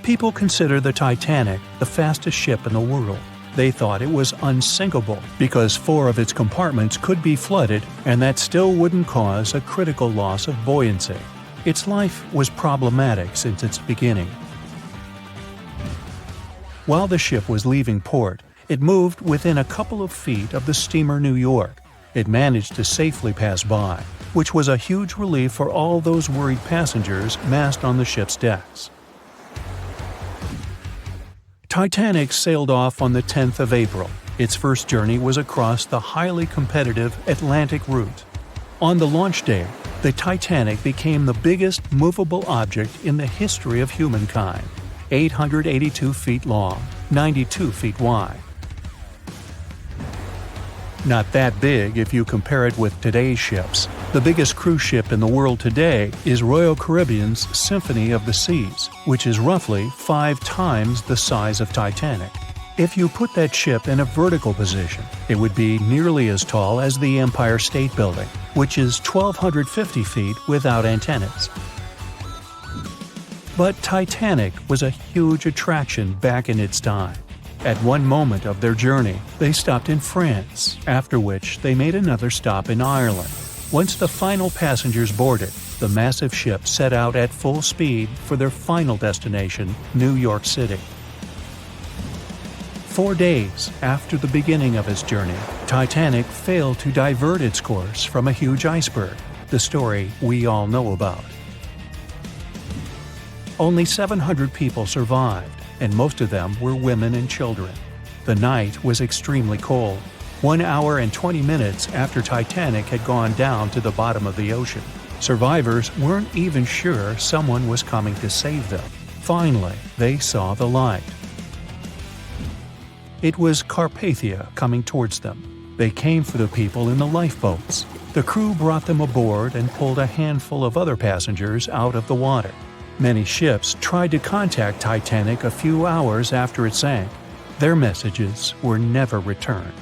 People consider the Titanic the fastest ship in the world. They thought it was unsinkable because 4 of its compartments could be flooded, and that still wouldn't cause a critical loss of buoyancy. Its life was problematic since its beginning. While the ship was leaving port, it moved within a couple of feet of the steamer New York. It managed to safely pass by, which was a huge relief for all those worried passengers massed on the ship's decks. Titanic sailed off on the 10th of April. Its first journey was across the highly competitive Atlantic route. On the launch day, the Titanic became the biggest movable object in the history of humankind, 882 feet long, 92 feet wide. Not that big if you compare it with today's ships. The biggest cruise ship in the world today is Royal Caribbean's Symphony of the Seas, which is roughly 5 times the size of Titanic. If you put that ship in a vertical position, it would be nearly as tall as the Empire State Building, which is 1,250 feet without antennas. But Titanic was a huge attraction back in its time. At one moment of their journey, they stopped in France, after which they made another stop in Ireland. Once the final passengers boarded, the massive ship set out at full speed for their final destination, New York City. 4 days after the beginning of its journey, Titanic failed to divert its course from a huge iceberg, the story we all know about. Only 700 people survived, and most of them were women and children. The night was extremely cold, 1 hour and 20 minutes after Titanic had gone down to the bottom of the ocean. Survivors weren't even sure someone was coming to save them. Finally, they saw the light. It was Carpathia coming towards them. They came for the people in the lifeboats. The crew brought them aboard and pulled a handful of other passengers out of the water. Many ships tried to contact Titanic a few hours after it sank. Their messages were never returned.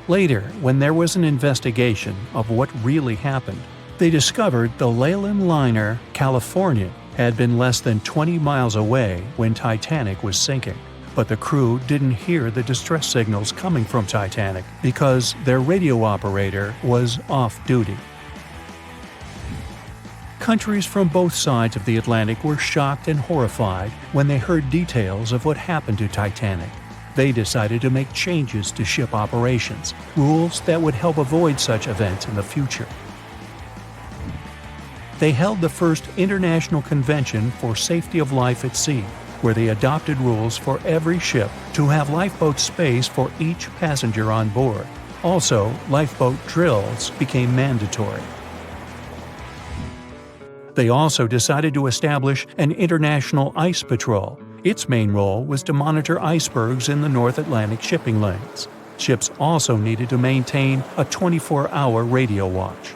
Later, when there was an investigation of what really happened, they discovered the Leyland liner California had been less than 20 miles away when Titanic was sinking. But the crew didn't hear the distress signals coming from Titanic because their radio operator was off duty. Countries from both sides of the Atlantic were shocked and horrified when they heard details of what happened to Titanic. they decided to make changes to ship operations, rules that would help avoid such events in the future. They held the first International Convention for Safety of Life at Sea, where they adopted rules for every ship to have lifeboat space for each passenger on board. Also, lifeboat drills became mandatory. They also decided to establish an international ice patrol. Its main role was to monitor icebergs in the North Atlantic shipping lanes. Ships also needed to maintain a 24-hour radio watch.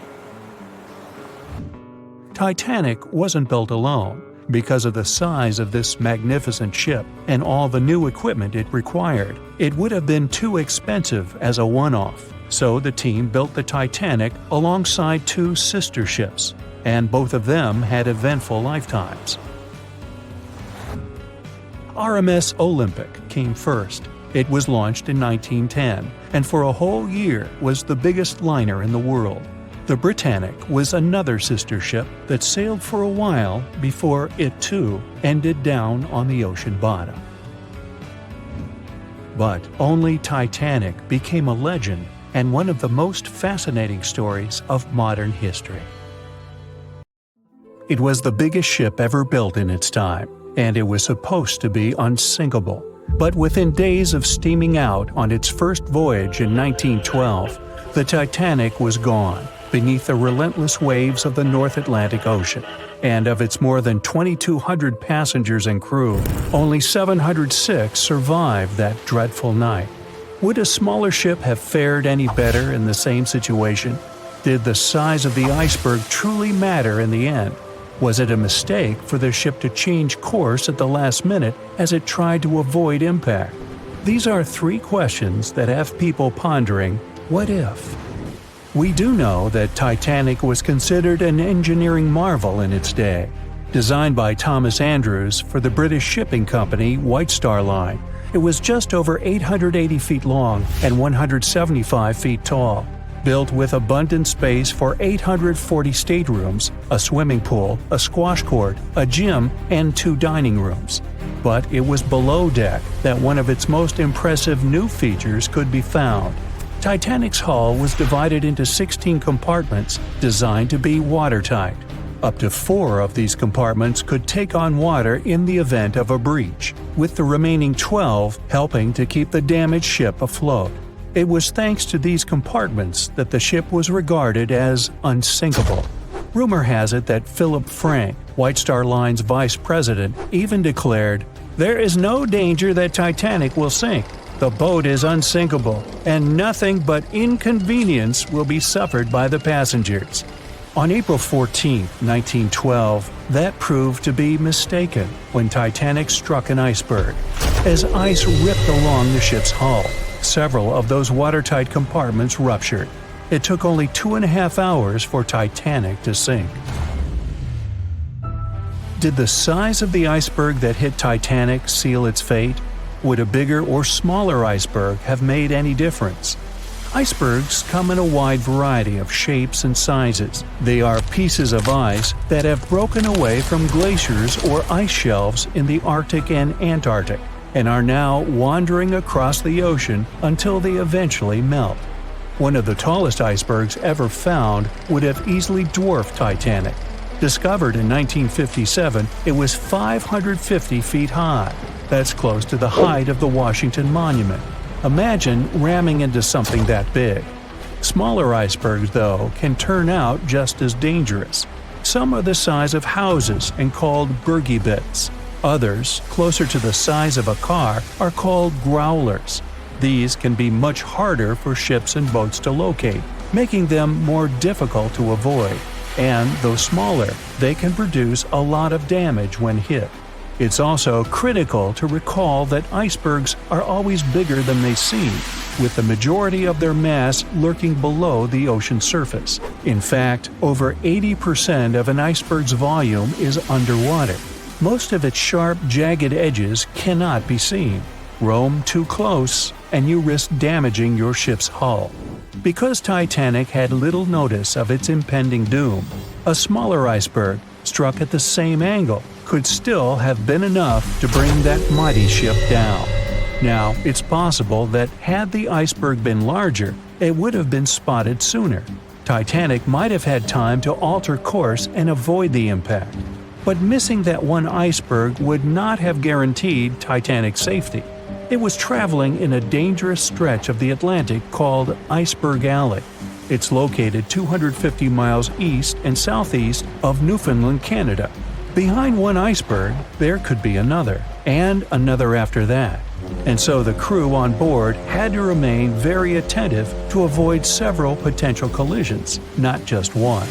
Titanic wasn't built alone. Because of the size of this magnificent ship and all the new equipment it required, it would have been too expensive as a one-off. So the team built the Titanic alongside two sister ships, and both of them had eventful lifetimes. RMS Olympic came first. It was launched in 1910, and for a whole year was the biggest liner in the world. The Britannic was another sister ship that sailed for a while before it too ended down on the ocean bottom. But only Titanic became a legend and one of the most fascinating stories of modern history. It was the biggest ship ever built in its time, and it was supposed to be unsinkable. But within days of steaming out on its first voyage in 1912, the Titanic was gone beneath the relentless waves of the North Atlantic Ocean, and of its more than 2,200 passengers and crew, only 706 survived that dreadful night. Would a smaller ship have fared any better in the same situation? Did the size of the iceberg truly matter in the end? Was it a mistake for the ship to change course at the last minute as it tried to avoid impact? These are three questions that have people pondering, what if? We do know that Titanic was considered an engineering marvel in its day. Designed by Thomas Andrews for the British shipping company White Star Line, it was just over 880 feet long and 175 feet tall. Built with abundant space for 840 staterooms, a swimming pool, a squash court, a gym, and 2 dining rooms. But it was below deck that one of its most impressive new features could be found. Titanic's hull was divided into 16 compartments designed to be watertight. Up to 4 of these compartments could take on water in the event of a breach, with the remaining 12 helping to keep the damaged ship afloat. It was thanks to these compartments that the ship was regarded as unsinkable. Rumor has it that Philip Frank, White Star Line's vice president, even declared, "There is no danger that Titanic will sink. The boat is unsinkable, and nothing but inconvenience will be suffered by the passengers." On April 14, 1912, that proved to be mistaken when Titanic struck an iceberg. As ice ripped along the ship's hull, several of those watertight compartments ruptured. It took only 2.5 hours for Titanic to sink. Did the size of the iceberg that hit Titanic seal its fate? Would a bigger or smaller iceberg have made any difference? Icebergs come in a wide variety of shapes and sizes. They are pieces of ice that have broken away from glaciers or ice shelves in the Arctic and Antarctic, and are now wandering across the ocean until they eventually melt. One of the tallest icebergs ever found would have easily dwarfed Titanic. Discovered in 1957, it was 550 feet high. That's close to the height of the Washington Monument. Imagine ramming into something that big. Smaller icebergs, though, can turn out just as dangerous. Some are the size of houses and called bergy bits. Others, closer to the size of a car, are called growlers. These can be much harder for ships and boats to locate, making them more difficult to avoid. And though smaller, they can produce a lot of damage when hit. It's also critical to recall that icebergs are always bigger than they seem, with the majority of their mass lurking below the ocean surface. In fact, over 80% of an iceberg's volume is underwater. Most of its sharp, jagged edges cannot be seen. Roam too close, and you risk damaging your ship's hull. Because Titanic had little notice of its impending doom, a smaller iceberg, struck at the same angle, could still have been enough to bring that mighty ship down. Now, it's possible that had the iceberg been larger, it would have been spotted sooner. Titanic might have had time to alter course and avoid the impact. But missing that one iceberg would not have guaranteed Titanic's safety. It was traveling in a dangerous stretch of the Atlantic called Iceberg Alley. It's located 250 miles east and southeast of Newfoundland, Canada. Behind one iceberg, there could be another, and another after that. And so the crew on board had to remain very attentive to avoid several potential collisions, not just one.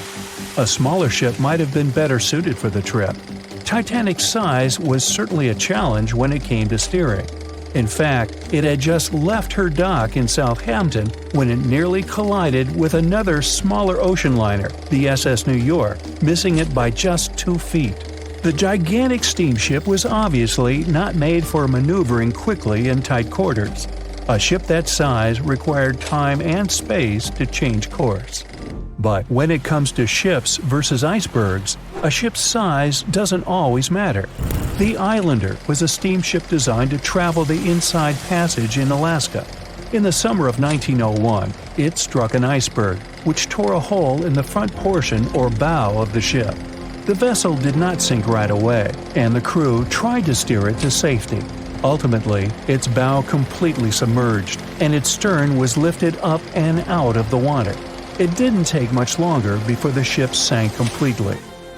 A smaller ship might have been better suited for the trip. Titanic's size was certainly a challenge when it came to steering. In fact, it had just left her dock in Southampton when it nearly collided with another smaller ocean liner, the SS New York, missing it by just 2 feet. The gigantic steamship was obviously not made for maneuvering quickly in tight quarters. A ship that size required time and space to change course. But when it comes to ships versus icebergs, a ship's size doesn't always matter. The Islander was a steamship designed to travel the Inside Passage in Alaska. In the summer of 1901, it struck an iceberg, which tore a hole in the front portion or bow of the ship. The vessel did not sink right away, and the crew tried to steer it to safety. Ultimately, its bow completely submerged, and its stern was lifted up and out of the water. It didn't take much longer before the ship sank completely.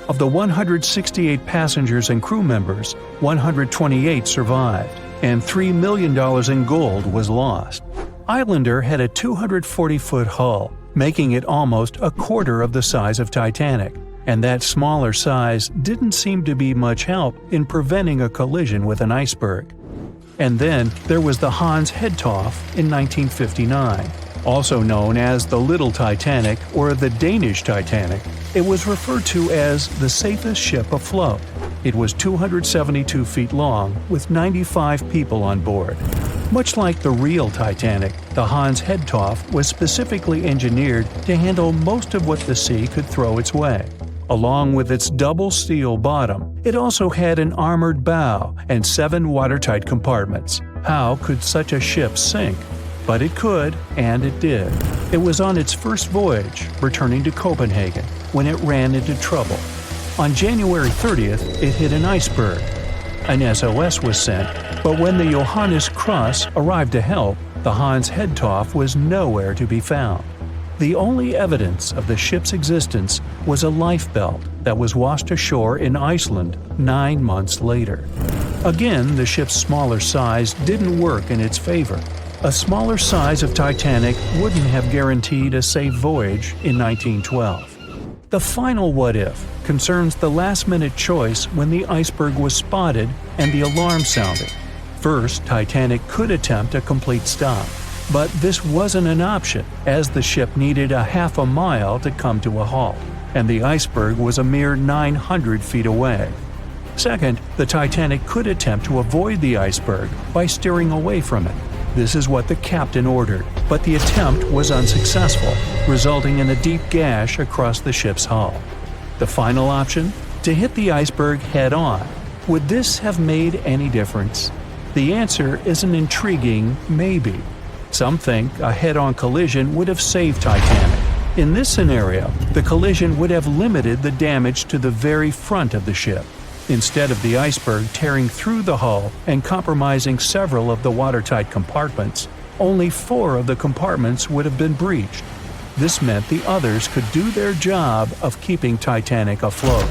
Of the 168 passengers and crew members, 128 survived, and $3 million in gold was lost. Islander had a 240-foot hull, making it almost a quarter of the size of Titanic, and that smaller size didn't seem to be much help in preventing a collision with an iceberg. And then there was the Hans Hedtoft in 1959. Also known as the Little Titanic or the Danish Titanic, it was referred to as the safest ship afloat. It was 272 feet long with 95 people on board. Much like the real Titanic, the Hans Hedtoft was specifically engineered to handle most of what the sea could throw its way. Along with its double steel bottom, it also had an armored bow and 7 watertight compartments. How could such a ship sink? But it could, and it did. It was on its first voyage, returning to Copenhagen, when it ran into trouble. On January 30th, it hit an iceberg. An SOS was sent, but when the Johannes Cross arrived to help, the Hans Hedtoft was nowhere to be found. The only evidence of the ship's existence was a lifebelt that was washed ashore in Iceland 9 months later. Again, the ship's smaller size didn't work in its favor. A smaller size of Titanic wouldn't have guaranteed a safe voyage in 1912. The final what-if concerns the last-minute choice when the iceberg was spotted and the alarm sounded. First, Titanic could attempt a complete stop, but this wasn't an option as the ship needed a half a mile to come to a halt, and the iceberg was a mere 900 feet away. Second, the Titanic could attempt to avoid the iceberg by steering away from it. This is what the captain ordered, but the attempt was unsuccessful, resulting in a deep gash across the ship's hull. The final option? To hit the iceberg head-on. Would this have made any difference? The answer is an intriguing maybe. Some think a head-on collision would have saved Titanic. In this scenario, the collision would have limited the damage to the very front of the ship. Instead of the iceberg tearing through the hull and compromising several of the watertight compartments, only 4 of the compartments would have been breached. This meant the others could do their job of keeping Titanic afloat.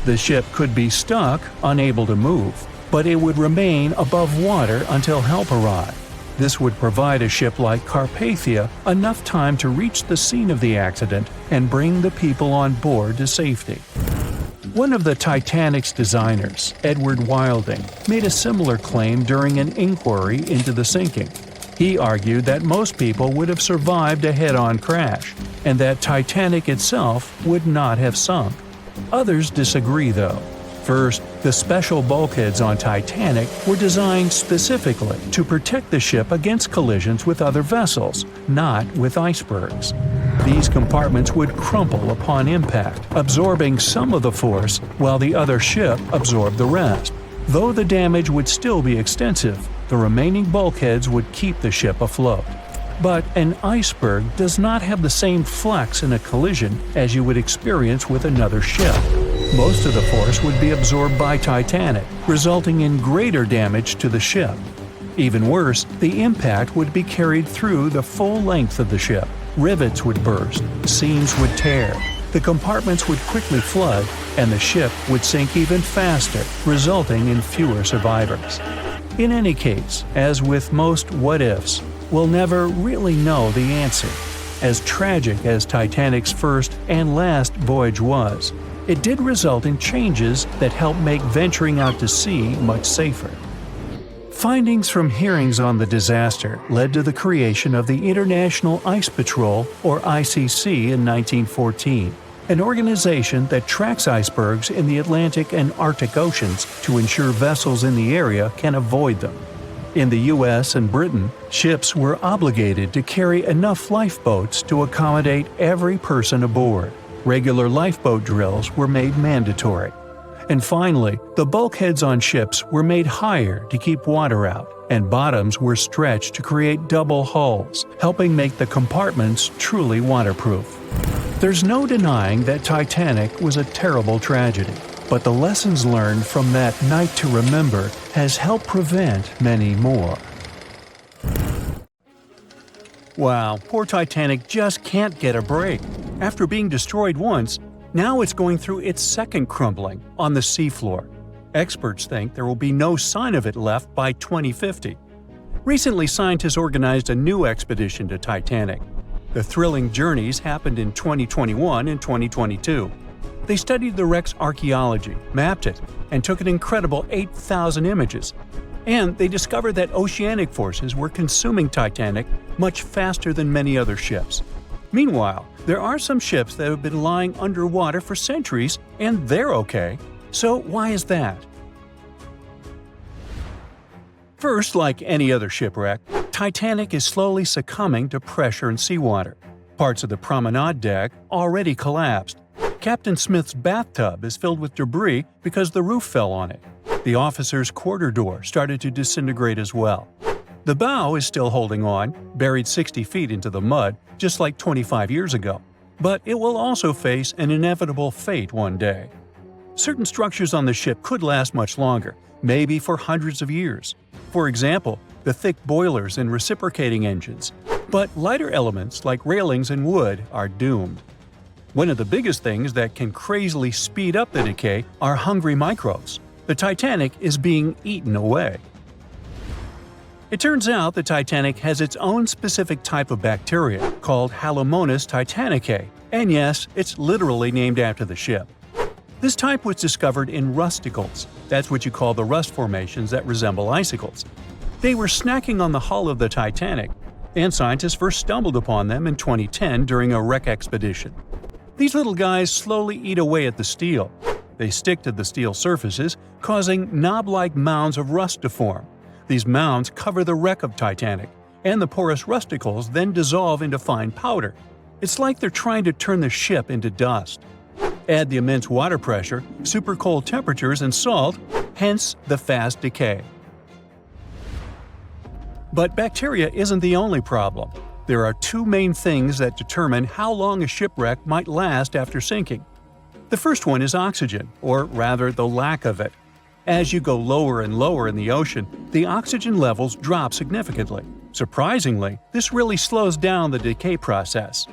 The ship could be stuck, unable to move, but it would remain above water until help arrived. This would provide a ship like Carpathia enough time to reach the scene of the accident and bring the people on board to safety. One of the Titanic's designers, Edward Wilding, made a similar claim during an inquiry into the sinking. He argued that most people would have survived a head-on crash, and that Titanic itself would not have sunk. Others disagree, though. First, the special bulkheads on Titanic were designed specifically to protect the ship against collisions with other vessels, not with icebergs. These compartments would crumple upon impact, absorbing some of the force while the other ship absorbed the rest. Though the damage would still be extensive, The remaining bulkheads would keep the ship afloat. But an iceberg does not have the same flex in a collision as you would experience with another ship. Most of the force would be absorbed by Titanic, resulting in greater damage to the ship. Even worse, the impact would be carried through the full length of the ship. Rivets would burst, seams would tear, the compartments would quickly flood, and the ship would sink even faster, resulting in fewer survivors. In any case, as with most what-ifs, we'll never really know the answer. As tragic as Titanic's first and last voyage was, it did result in changes that helped make venturing out to sea much safer. Findings from hearings on the disaster led to the creation of the International Ice Patrol, or ICC, in 1914, an organization that tracks icebergs in the Atlantic and Arctic Oceans to ensure vessels in the area can avoid them. In the US and Britain, ships were obligated to carry enough lifeboats to accommodate every person aboard. Regular lifeboat drills were made mandatory. And finally, the bulkheads on ships were made higher to keep water out, and bottoms were stretched to create double hulls, helping make the compartments truly waterproof. There's no denying that Titanic was a terrible tragedy, but the lessons learned from that night to remember has helped prevent many more. Wow, poor Titanic just can't get a break. After being destroyed once, now it's going through its second crumbling on the seafloor. Experts think there will be no sign of it left by 2050. Recently, scientists organized a new expedition to Titanic. The thrilling journeys happened in 2021 and 2022. They studied the wreck's archaeology, mapped it, and took an incredible 8,000 images. And they discovered that oceanic forces were consuming Titanic much faster than many other ships. Meanwhile, there are some ships that have been lying underwater for centuries, and they're okay. So why is that? First, like any other shipwreck, Titanic is slowly succumbing to pressure and seawater. Parts of the promenade deck already collapsed. Captain Smith's bathtub is filled with debris because the roof fell on it. The officer's quarter door started to disintegrate as well. The bow is still holding on, buried 60 feet into the mud, just like 25 years ago. But it will also face an inevitable fate one day. Certain structures on the ship could last much longer, maybe for hundreds of years. For example, the thick boilers and reciprocating engines. But lighter elements like railings and wood are doomed. One of the biggest things that can crazily speed up the decay are hungry microbes. The Titanic is being eaten away. It turns out the Titanic has its own specific type of bacteria called Halomonas titanicae, and yes, it's literally named after the ship. This type was discovered in rusticles. That's what you call the rust formations that resemble icicles. They were snacking on the hull of the Titanic, and scientists first stumbled upon them in 2010 during a wreck expedition. These little guys slowly eat away at the steel. They stick to the steel surfaces, causing knob-like mounds of rust to form. These mounds cover the wreck of Titanic, and the porous rusticles then dissolve into fine powder. It's like they're trying to turn the ship into dust. Add the immense water pressure, super cold temperatures, and salt, hence the fast decay. But bacteria isn't the only problem. There are two main things that determine how long a shipwreck might last after sinking. The first one is oxygen, or rather the lack of it. As you go lower and lower in the ocean, the oxygen levels drop significantly. Surprisingly, this really slows down the decay process.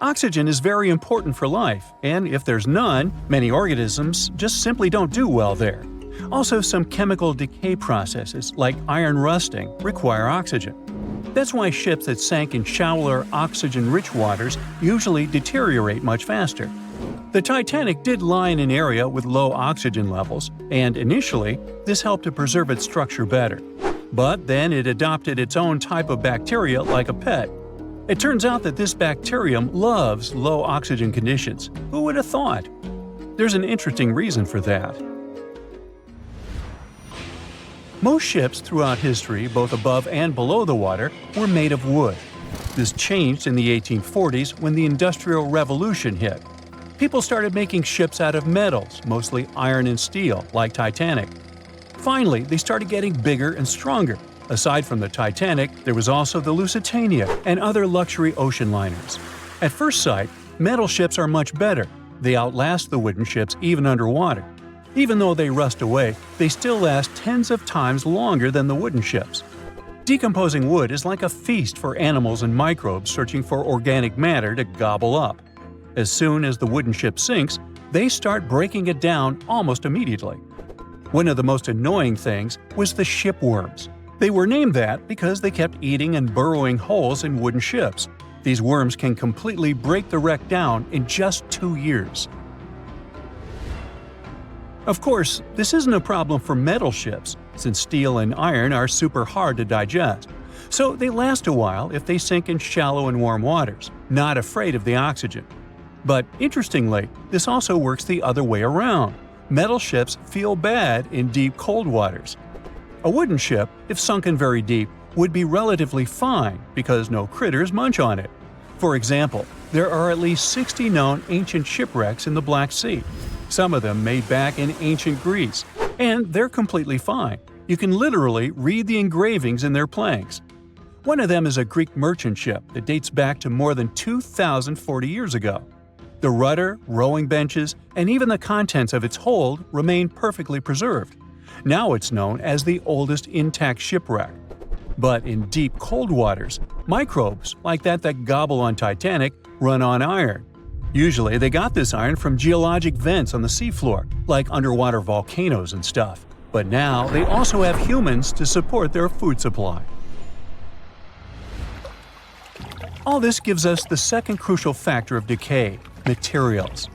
Oxygen is very important for life, and if there's none, many organisms just simply don't do well there. Also, some chemical decay processes, like iron rusting, require oxygen. That's why ships that sank in shallower, oxygen-rich waters usually deteriorate much faster. The Titanic did lie in an area with low oxygen levels, and initially, this helped to preserve its structure better. But then it adopted its own type of bacteria like a pet. It turns out that this bacterium loves low oxygen conditions. Who would have thought? There's an interesting reason for that. Most ships throughout history, both above and below the water, were made of wood. This changed in the 1840s when the Industrial Revolution hit. People started making ships out of metals, mostly iron and steel, like Titanic. Finally, they started getting bigger and stronger. Aside from the Titanic, there was also the Lusitania and other luxury ocean liners. At first sight, metal ships are much better. They outlast the wooden ships even underwater. Even though they rust away, they still last tens of times longer than the wooden ships. Decomposing wood is like a feast for animals and microbes searching for organic matter to gobble up. As soon as the wooden ship sinks, they start breaking it down almost immediately. One of the most annoying things was the shipworms. They were named that because they kept eating and burrowing holes in wooden ships. These worms can completely break the wreck down in just 2 years. Of course, this isn't a problem for metal ships, since steel and iron are super hard to digest. So they last a while if they sink in shallow and warm waters, not afraid of the oxygen. But interestingly, this also works the other way around. Metal ships feel bad in deep cold waters. A wooden ship, if sunken very deep, would be relatively fine because no critters munch on it. For example, there are at least 60 known ancient shipwrecks in the Black Sea. Some of them made back in ancient Greece, and they're completely fine. You can literally read the engravings in their planks. One of them is a Greek merchant ship that dates back to more than 2,040 years ago. The rudder, rowing benches, and even the contents of its hold remain perfectly preserved. Now it's known as the oldest intact shipwreck. But in deep cold waters, microbes, like that gobble on Titanic, run on iron. Usually they got this iron from geologic vents on the seafloor, like underwater volcanoes and stuff. But now they also have humans to support their food supply. All this gives us the second crucial factor of decay: materials.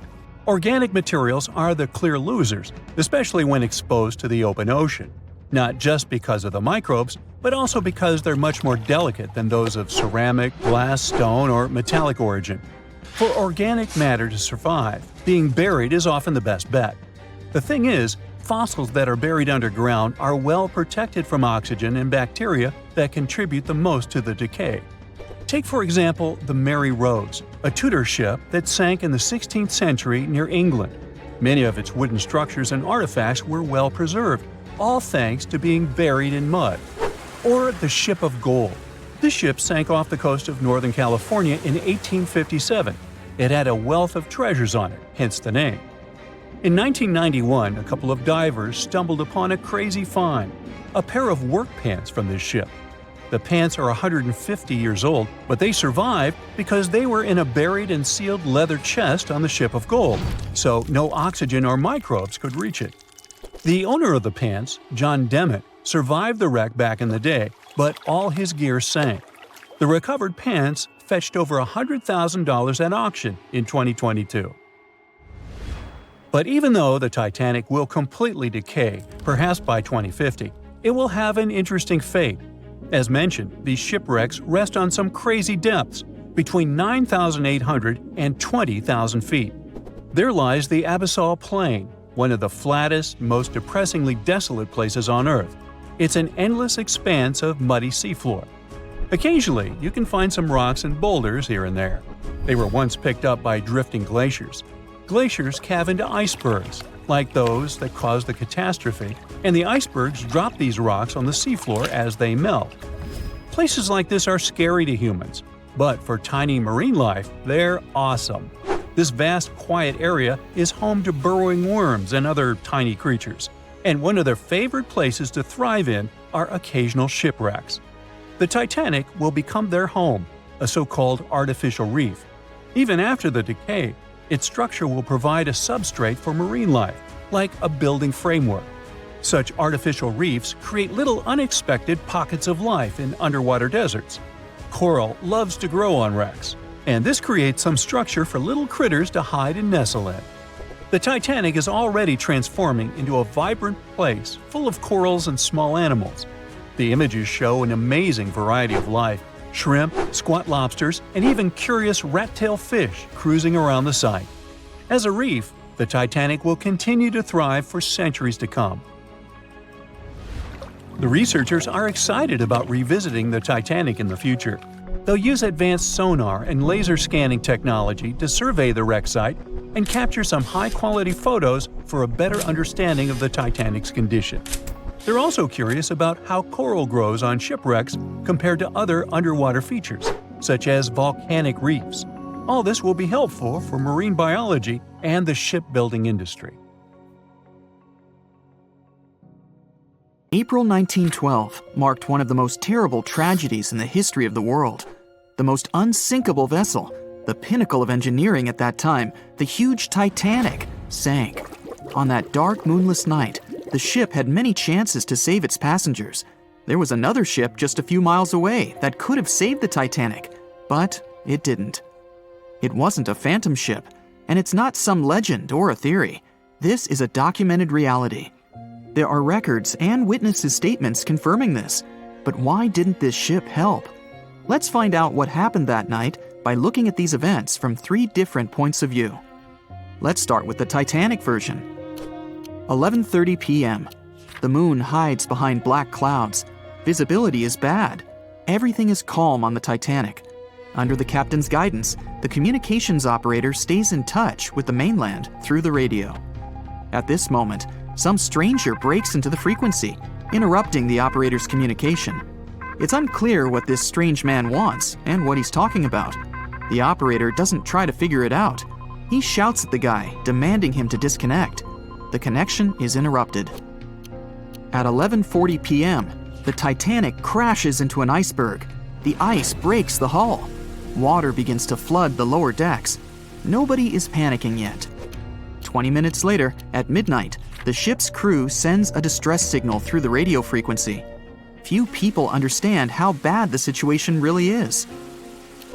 Organic materials are the clear losers, especially when exposed to the open ocean. Not just because of the microbes, but also because they're much more delicate than those of ceramic, glass, stone, or metallic origin. For organic matter to survive, being buried is often the best bet. The thing is, fossils that are buried underground are well protected from oxygen and bacteria that contribute the most to the decay. Take for example the Mary Rose, a Tudor ship that sank in the 16th century near England. Many of its wooden structures and artifacts were well preserved, all thanks to being buried in mud. Or the Ship of Gold. This ship sank off the coast of Northern California in 1857. It had a wealth of treasures on it, hence the name. In 1991, a couple of divers stumbled upon a crazy find: a pair of work pants from this ship. The pants are 150 years old, but they survived because they were in a buried and sealed leather chest on the Ship of Gold, so no oxygen or microbes could reach it. The owner of the pants, John Demmett, survived the wreck back in the day, but all his gear sank. The recovered pants fetched over $100,000 at auction in 2022. But even though the Titanic will completely decay, perhaps by 2050, it will have an interesting fate. As mentioned, these shipwrecks rest on some crazy depths, between 9,800 and 20,000 feet. There lies the Abyssal Plain, one of the flattest, most depressingly desolate places on Earth. It's an endless expanse of muddy seafloor. Occasionally, you can find some rocks and boulders here and there. They were once picked up by drifting glaciers. Glaciers calve into icebergs, like those that caused the catastrophe, and the icebergs drop these rocks on the seafloor as they melt. Places like this are scary to humans, but for tiny marine life, they're awesome. This vast, quiet area is home to burrowing worms and other tiny creatures, and one of their favorite places to thrive in are occasional shipwrecks. The Titanic will become their home, a so-called artificial reef. Even after the decay, its structure will provide a substrate for marine life, like a building framework. Such artificial reefs create little unexpected pockets of life in underwater deserts. Coral loves to grow on wrecks, and this creates some structure for little critters to hide and nestle in. The Titanic is already transforming into a vibrant place full of corals and small animals. The images show an amazing variety of life: shrimp, squat lobsters, and even curious rat-tail fish cruising around the site. As a reef, the Titanic will continue to thrive for centuries to come. The researchers are excited about revisiting the Titanic in the future. They'll use advanced sonar and laser scanning technology to survey the wreck site and capture some high-quality photos for a better understanding of the Titanic's condition. They're also curious about how coral grows on shipwrecks compared to other underwater features, such as volcanic reefs. All this will be helpful for marine biology and the shipbuilding industry. April 1912 marked one of the most terrible tragedies in the history of the world. The most unsinkable vessel, the pinnacle of engineering at that time, the huge Titanic, sank. On that dark, moonless night, the ship had many chances to save its passengers. There was another ship just a few miles away that could have saved the Titanic, but it didn't. It wasn't a phantom ship, and it's not some legend or a theory. This is a documented reality. There are records and witnesses' statements confirming this. But why didn't this ship help? Let's find out what happened that night by looking at these events from 3 different points of view. Let's start with the Titanic version. 11:30 p.m. The moon hides behind black clouds. Visibility is bad. Everything is calm on the Titanic. Under the captain's guidance, the communications operator stays in touch with the mainland through the radio. At this moment, some stranger breaks into the frequency, interrupting the operator's communication. It's unclear what this strange man wants and what he's talking about. The operator doesn't try to figure it out. He shouts at the guy, demanding him to disconnect. The connection is interrupted. At 11:40 p.m., the Titanic crashes into an iceberg. The ice breaks the hull. Water begins to flood the lower decks. Nobody is panicking yet. 20 minutes later, at midnight, the ship's crew sends a distress signal through the radio frequency. Few people understand how bad the situation really is.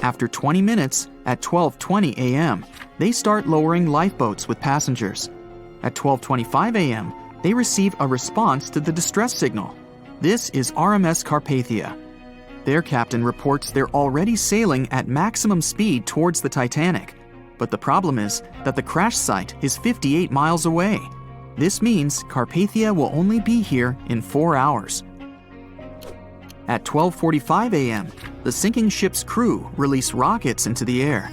After 20 minutes, at 12:20 a.m., they start lowering lifeboats with passengers. At 12:25 a.m., they receive a response to the distress signal. This is RMS Carpathia. Their captain reports they're already sailing at maximum speed towards the Titanic. But the problem is that the crash site is 58 miles away. This means Carpathia will only be here in 4 hours. At 12:45 a.m., the sinking ship's crew release rockets into the air.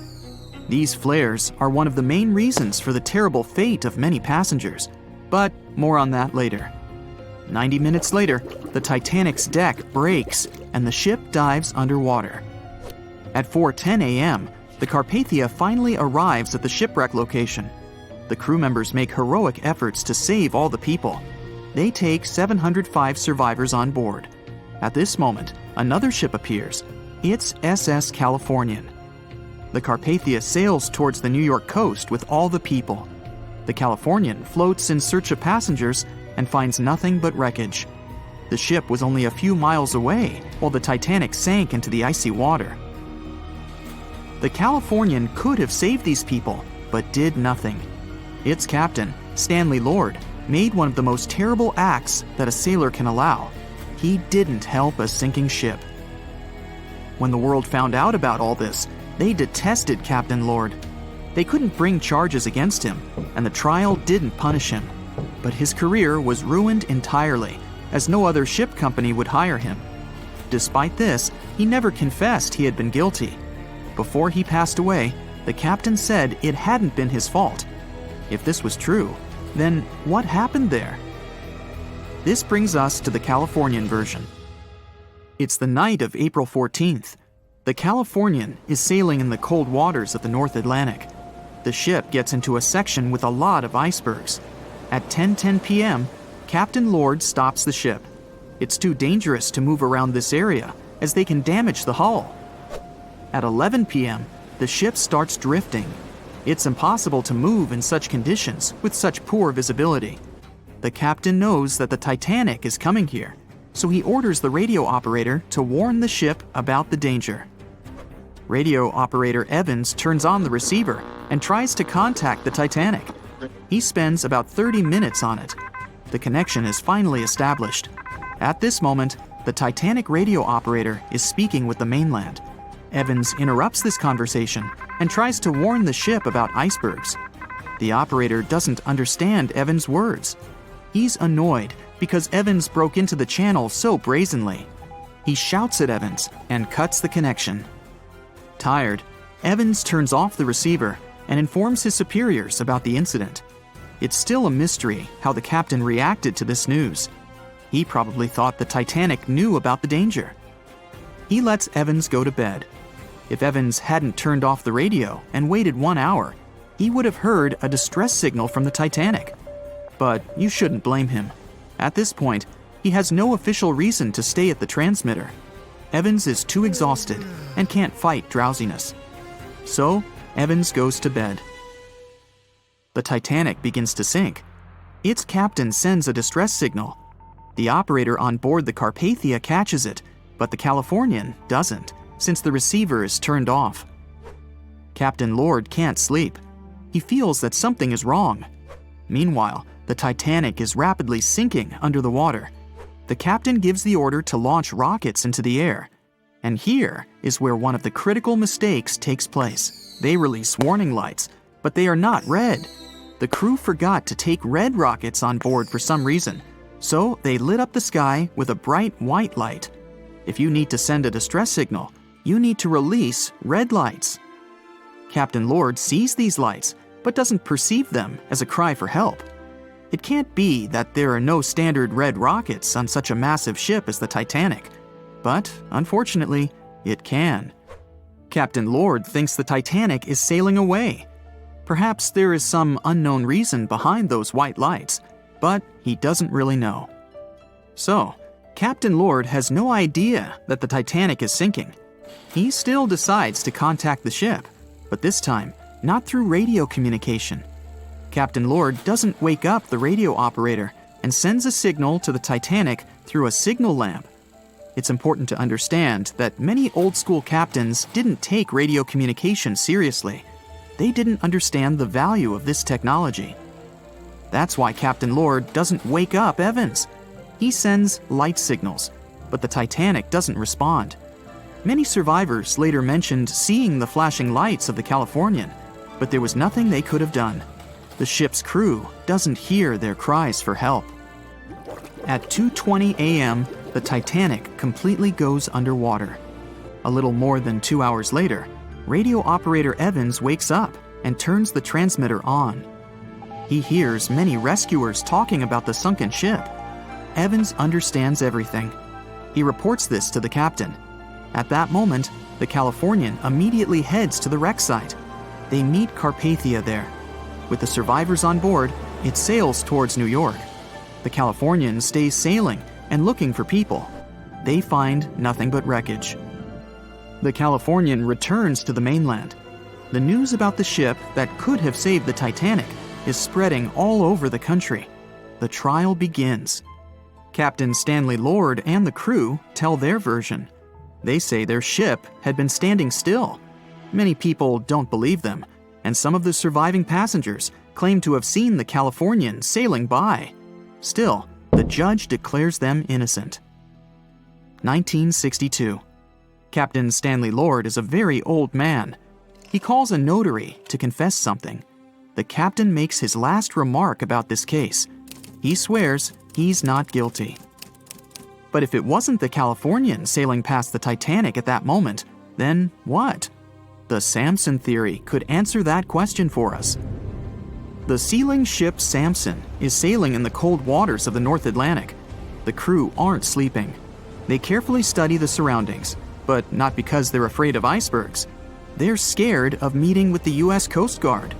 These flares are one of the main reasons for the terrible fate of many passengers, but more on that later. 90 minutes later, the Titanic's deck breaks and the ship dives underwater. At 4:10 a.m., the Carpathia finally arrives at the shipwreck location. The crew members make heroic efforts to save all the people. They take 705 survivors on board. At this moment, another ship appears. It's SS Californian. The Carpathia sails towards the New York coast with all the people. The Californian floats in search of passengers and finds nothing but wreckage. The ship was only a few miles away while the Titanic sank into the icy water. The Californian could have saved these people, but did nothing. Its captain, Stanley Lord, made one of the most terrible acts that a sailor can allow. He didn't help a sinking ship. When the world found out about all this, they detested Captain Lord. They couldn't bring charges against him, and the trial didn't punish him. But his career was ruined entirely, as no other ship company would hire him. Despite this, he never confessed he had been guilty. Before he passed away, the captain said it hadn't been his fault. If this was true, then what happened there? This brings us to the Californian version. It's the night of April 14th. The Californian is sailing in the cold waters of the North Atlantic. The ship gets into a section with a lot of icebergs. At 10:10 p.m., Captain Lord stops the ship. It's too dangerous to move around this area, as they can damage the hull. At 11 p.m., the ship starts drifting. It's impossible to move in such conditions with such poor visibility. The captain knows that the Titanic is coming here, so he orders the radio operator to warn the ship about the danger. Radio operator Evans turns on the receiver and tries to contact the Titanic. He spends about 30 minutes on it. The connection is finally established. At this moment, the Titanic radio operator is speaking with the mainland. Evans interrupts this conversation and tries to warn the ship about icebergs. The operator doesn't understand Evans' words. He's annoyed because Evans broke into the channel so brazenly. He shouts at Evans and cuts the connection. Tired, Evans turns off the receiver and informs his superiors about the incident. It's still a mystery how the captain reacted to this news. He probably thought the Titanic knew about the danger. He lets Evans go to bed. If Evans hadn't turned off the radio and waited 1 hour, he would have heard a distress signal from the Titanic. But you shouldn't blame him. At this point, he has no official reason to stay at the transmitter. Evans is too exhausted and can't fight drowsiness. So, Evans goes to bed. The Titanic begins to sink. Its captain sends a distress signal. The operator on board the Carpathia catches it, but the Californian doesn't, since the receiver is turned off. Captain Lord can't sleep. He feels that something is wrong. Meanwhile, the Titanic is rapidly sinking under the water. The captain gives the order to launch rockets into the air. And here is where one of the critical mistakes takes place. They release warning lights, but they are not red. The crew forgot to take red rockets on board for some reason, so they lit up the sky with a bright white light. If you need to send a distress signal, you need to release red lights. Captain Lord sees these lights, but doesn't perceive them as a cry for help. It can't be that there are no standard red rockets on such a massive ship as the Titanic. But, unfortunately, it can. Captain Lord thinks the Titanic is sailing away. Perhaps there is some unknown reason behind those white lights, but he doesn't really know. So, Captain Lord has no idea that the Titanic is sinking. He still decides to contact the ship, but this time, not through radio communication. Captain Lord doesn't wake up the radio operator and sends a signal to the Titanic through a signal lamp. It's important to understand that many old-school captains didn't take radio communication seriously. They didn't understand the value of this technology. That's why Captain Lord doesn't wake up Evans. He sends light signals, but the Titanic doesn't respond. Many survivors later mentioned seeing the flashing lights of the Californian, but there was nothing they could have done. The ship's crew doesn't hear their cries for help. At 2:20 a.m., the Titanic completely goes underwater. A little more than 2 hours later, radio operator Evans wakes up and turns the transmitter on. He hears many rescuers talking about the sunken ship. Evans understands everything. He reports this to the captain. At that moment, the Californian immediately heads to the wreck site. They meet Carpathia there. With the survivors on board, it sails towards New York. The Californian stays sailing and looking for people. They find nothing but wreckage. The Californian returns to the mainland. The news about the ship that could have saved the Titanic is spreading all over the country. The trial begins. Captain Stanley Lord and the crew tell their version. They say their ship had been standing still. Many people don't believe them, and some of the surviving passengers claim to have seen the Californian sailing by. Still, the judge declares them innocent. 1962. Captain Stanley Lord is a very old man. He calls a notary to confess something. The captain makes his last remark about this case. He swears he's not guilty. But if it wasn't the Californian sailing past the Titanic at that moment, then what? The Samson theory could answer that question for us. The sealing ship Samson is sailing in the cold waters of the North Atlantic. The crew aren't sleeping. They carefully study the surroundings, but not because they're afraid of icebergs. They're scared of meeting with the U.S. Coast Guard.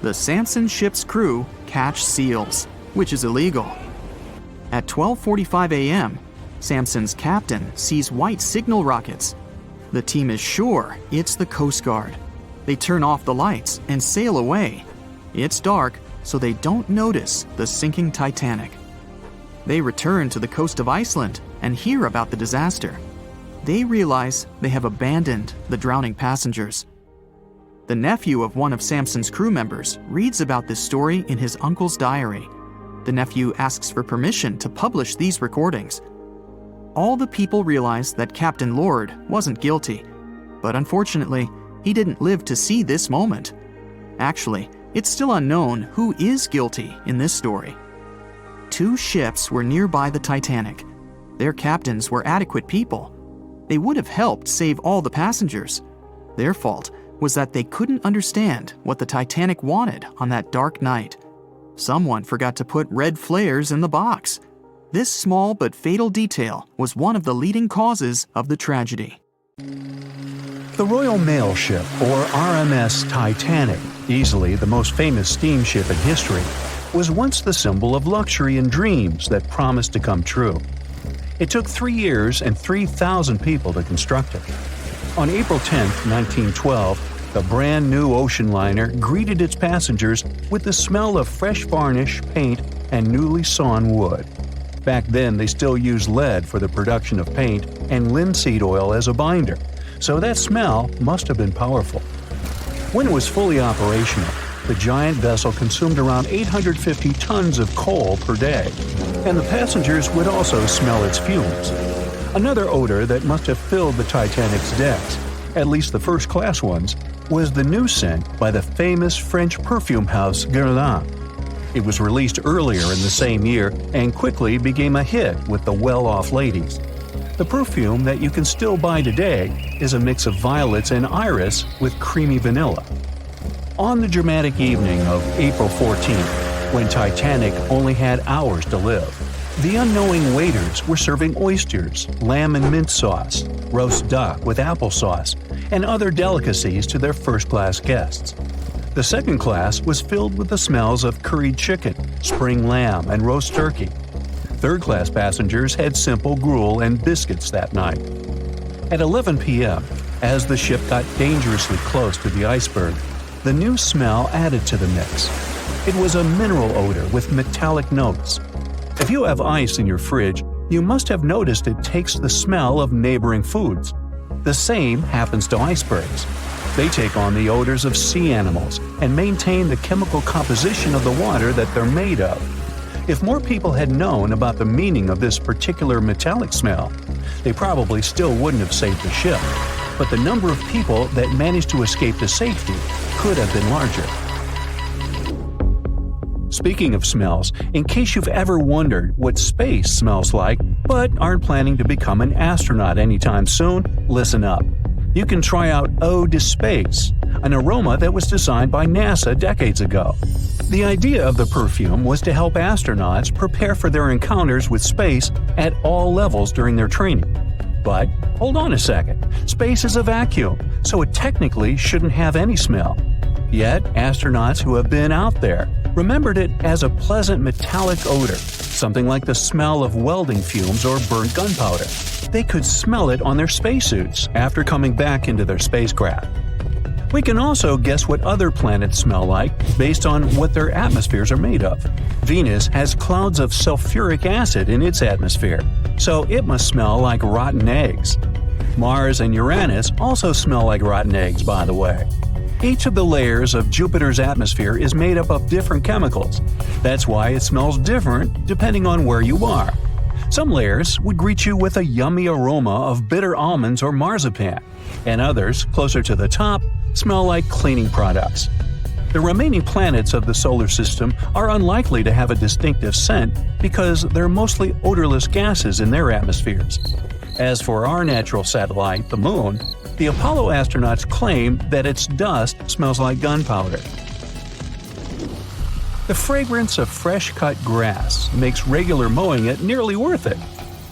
The Samson ship's crew catch seals, which is illegal. At 12:45 a.m., Samson's captain sees white signal rockets. The team is sure it's the Coast Guard. They turn off the lights and sail away. It's dark, so they don't notice the sinking Titanic. They return to the coast of Iceland and hear about the disaster. They realize they have abandoned the drowning passengers. The nephew of one of Samson's crew members reads about this story in his uncle's diary. The nephew asks for permission to publish these recordings. All the people realize that Captain Lord wasn't guilty, but unfortunately, he didn't live to see this moment. Actually, it's still unknown who is guilty in this story. 2 ships were nearby the Titanic. Their captains were adequate people. They would have helped save all the passengers. Their fault was that they couldn't understand what the Titanic wanted on that dark night. Someone forgot to put red flares in the box. This small but fatal detail was one of the leading causes of the tragedy. The Royal Mail Ship, or RMS Titanic, easily the most famous steamship in history, was once the symbol of luxury and dreams that promised to come true. It took 3 years and 3,000 people to construct it. On April 10, 1912, the brand new ocean liner greeted its passengers with the smell of fresh varnish, paint, and newly sawn wood. Back then, they still used lead for the production of paint and linseed oil as a binder, so that smell must have been powerful. When it was fully operational, the giant vessel consumed around 850 tons of coal per day, and the passengers would also smell its fumes. Another odor that must have filled the Titanic's decks, at least the first-class ones, was the new scent by the famous French perfume house Guerlain. It was released earlier in the same year and quickly became a hit with the well-off ladies. The perfume that you can still buy today is a mix of violets and iris with creamy vanilla. On the dramatic evening of April 14th, when Titanic only had hours to live, the unknowing waiters were serving oysters, lamb and mint sauce, roast duck with applesauce, and other delicacies to their first-class guests. The second class was filled with the smells of curried chicken, spring lamb, and roast turkey. Third-class passengers had simple gruel and biscuits that night. At 11 p.m., as the ship got dangerously close to the iceberg, the new smell added to the mix. It was a mineral odor with metallic notes. If you have ice in your fridge, you must have noticed it takes the smell of neighboring foods. The same happens to icebergs. They take on the odors of sea animals and maintain the chemical composition of the water that they're made of. If more people had known about the meaning of this particular metallic smell, they probably still wouldn't have saved the ship, but the number of people that managed to escape to safety could have been larger. Speaking of smells, in case you've ever wondered what space smells like but aren't planning to become an astronaut anytime soon, listen up. You can try out Ode to Space, an aroma that was designed by NASA decades ago. The idea of the perfume was to help astronauts prepare for their encounters with space at all levels during their training. But hold on a second, space is a vacuum, so it technically shouldn't have any smell. Yet, astronauts who have been out there remembered it as a pleasant metallic odor, something like the smell of welding fumes or burnt gunpowder. They could smell it on their spacesuits after coming back into their spacecraft. We can also guess what other planets smell like based on what their atmospheres are made of. Venus has clouds of sulfuric acid in its atmosphere, so it must smell like rotten eggs. Mars and Uranus also smell like rotten eggs, by the way. Each of the layers of Jupiter's atmosphere is made up of different chemicals. That's why it smells different depending on where you are. Some layers would greet you with a yummy aroma of bitter almonds or marzipan, and others, closer to the top, smell like cleaning products. The remaining planets of the solar system are unlikely to have a distinctive scent because they're mostly odorless gases in their atmospheres. As for our natural satellite, the Moon, the Apollo astronauts claim that its dust smells like gunpowder. The fragrance of fresh-cut grass makes regular mowing it nearly worth it.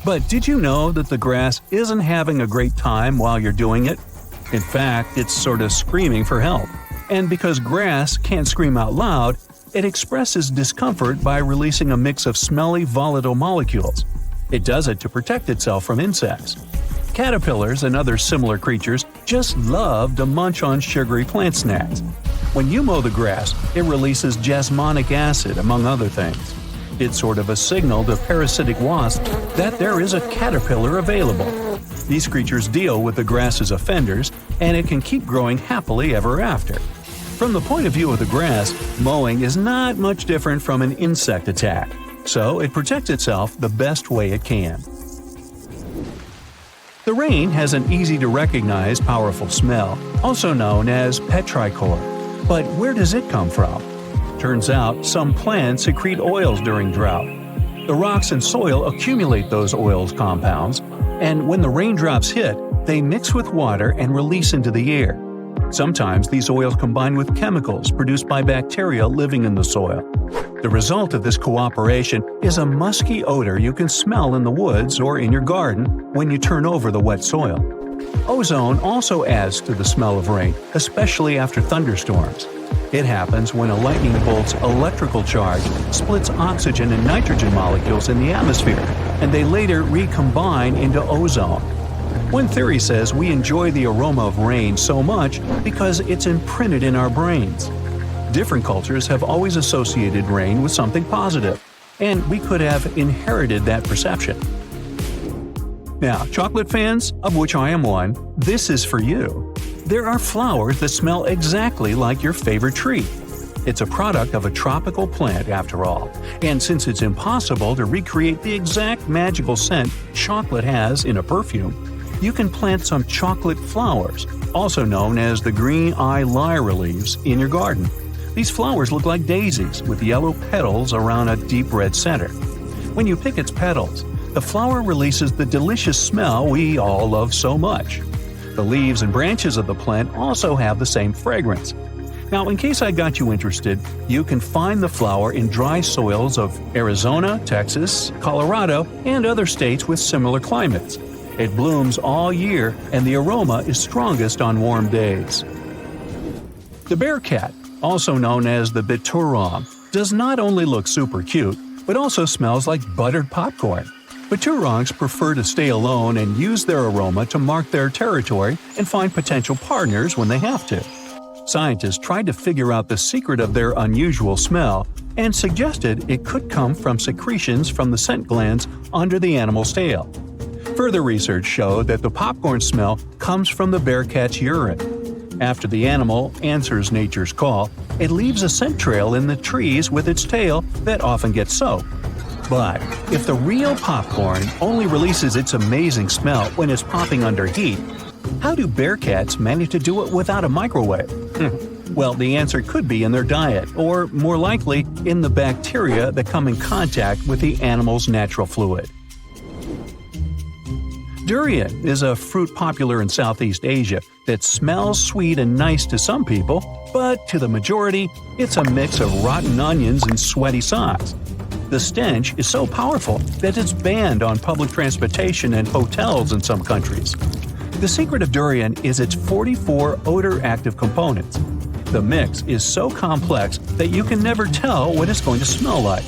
But did you know that the grass isn't having a great time while you're doing it? In fact, it's sort of screaming for help. And because grass can't scream out loud, it expresses discomfort by releasing a mix of smelly, volatile molecules. It does it to protect itself from insects. Caterpillars and other similar creatures just love to munch on sugary plant snacks. When you mow the grass, it releases jasmonic acid, among other things. It's sort of a signal to parasitic wasps that there is a caterpillar available. These creatures deal with the grass's offenders, and it can keep growing happily ever after. From the point of view of the grass, mowing is not much different from an insect attack, so it protects itself the best way it can. The rain has an easy-to-recognize powerful smell, also known as petrichor. But where does it come from? Turns out some plants secrete oils during drought. The rocks and soil accumulate those oils compounds, and when the raindrops hit, they mix with water and release into the air. Sometimes these oils combine with chemicals produced by bacteria living in the soil. The result of this cooperation is a musky odor you can smell in the woods or in your garden when you turn over the wet soil. Ozone also adds to the smell of rain, especially after thunderstorms. It happens when a lightning bolt's electrical charge splits oxygen and nitrogen molecules in the atmosphere, and they later recombine into ozone. One theory says we enjoy the aroma of rain so much because it's imprinted in our brains. Different cultures have always associated rain with something positive, and we could have inherited that perception. Now, chocolate fans, of which I am one, this is for you. There are flowers that smell exactly like your favorite tree. It's a product of a tropical plant, after all, and since it's impossible to recreate the exact magical scent chocolate has in a perfume, you can plant some chocolate flowers, also known as the green eye lyra leaves, in your garden. These flowers look like daisies with yellow petals around a deep red center. When you pick its petals, the flower releases the delicious smell we all love so much. The leaves and branches of the plant also have the same fragrance. Now, in case I got you interested, you can find the flower in dry soils of Arizona, Texas, Colorado, and other states with similar climates. It blooms all year, and the aroma is strongest on warm days. The bear cat, also known as the biturong, does not only look super cute, but also smells like buttered popcorn. Biturongs prefer to stay alone and use their aroma to mark their territory and find potential partners when they have to. Scientists tried to figure out the secret of their unusual smell and suggested it could come from secretions from the scent glands under the animal's tail. Further research showed that the popcorn smell comes from the bear cat's urine. After the animal answers nature's call, it leaves a scent trail in the trees with its tail that often gets soaked. But if the real popcorn only releases its amazing smell when it's popping under heat, how do bear cats manage to do it without a microwave? Well, the answer could be in their diet, or more likely, in the bacteria that come in contact with the animal's natural fluid. Durian is a fruit popular in Southeast Asia that smells sweet and nice to some people, but to the majority, it's a mix of rotten onions and sweaty socks. The stench is so powerful that it's banned on public transportation and hotels in some countries. The secret of durian is its 44 odor-active components. The mix is so complex that you can never tell what it's going to smell like.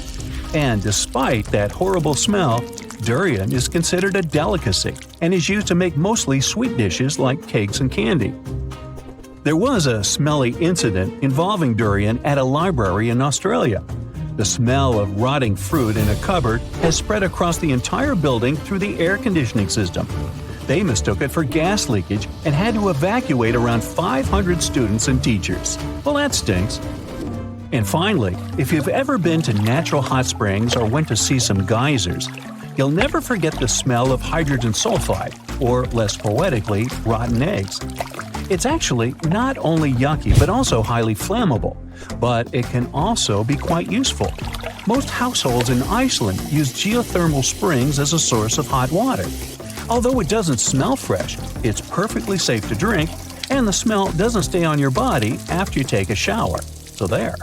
And despite that horrible smell, durian is considered a delicacy and is used to make mostly sweet dishes like cakes and candy. There was a smelly incident involving durian at a library in Australia. The smell of rotting fruit in a cupboard has spread across the entire building through the air conditioning system. They mistook it for gas leakage and had to evacuate around 500 students and teachers. Well, that stinks. And finally, if you've ever been to natural hot springs or went to see some geysers, you'll never forget the smell of hydrogen sulfide, or less poetically, rotten eggs. It's actually not only yucky but also highly flammable, but it can also be quite useful. Most households in Iceland use geothermal springs as a source of hot water. Although it doesn't smell fresh, it's perfectly safe to drink, and the smell doesn't stay on your body after you take a shower. So there.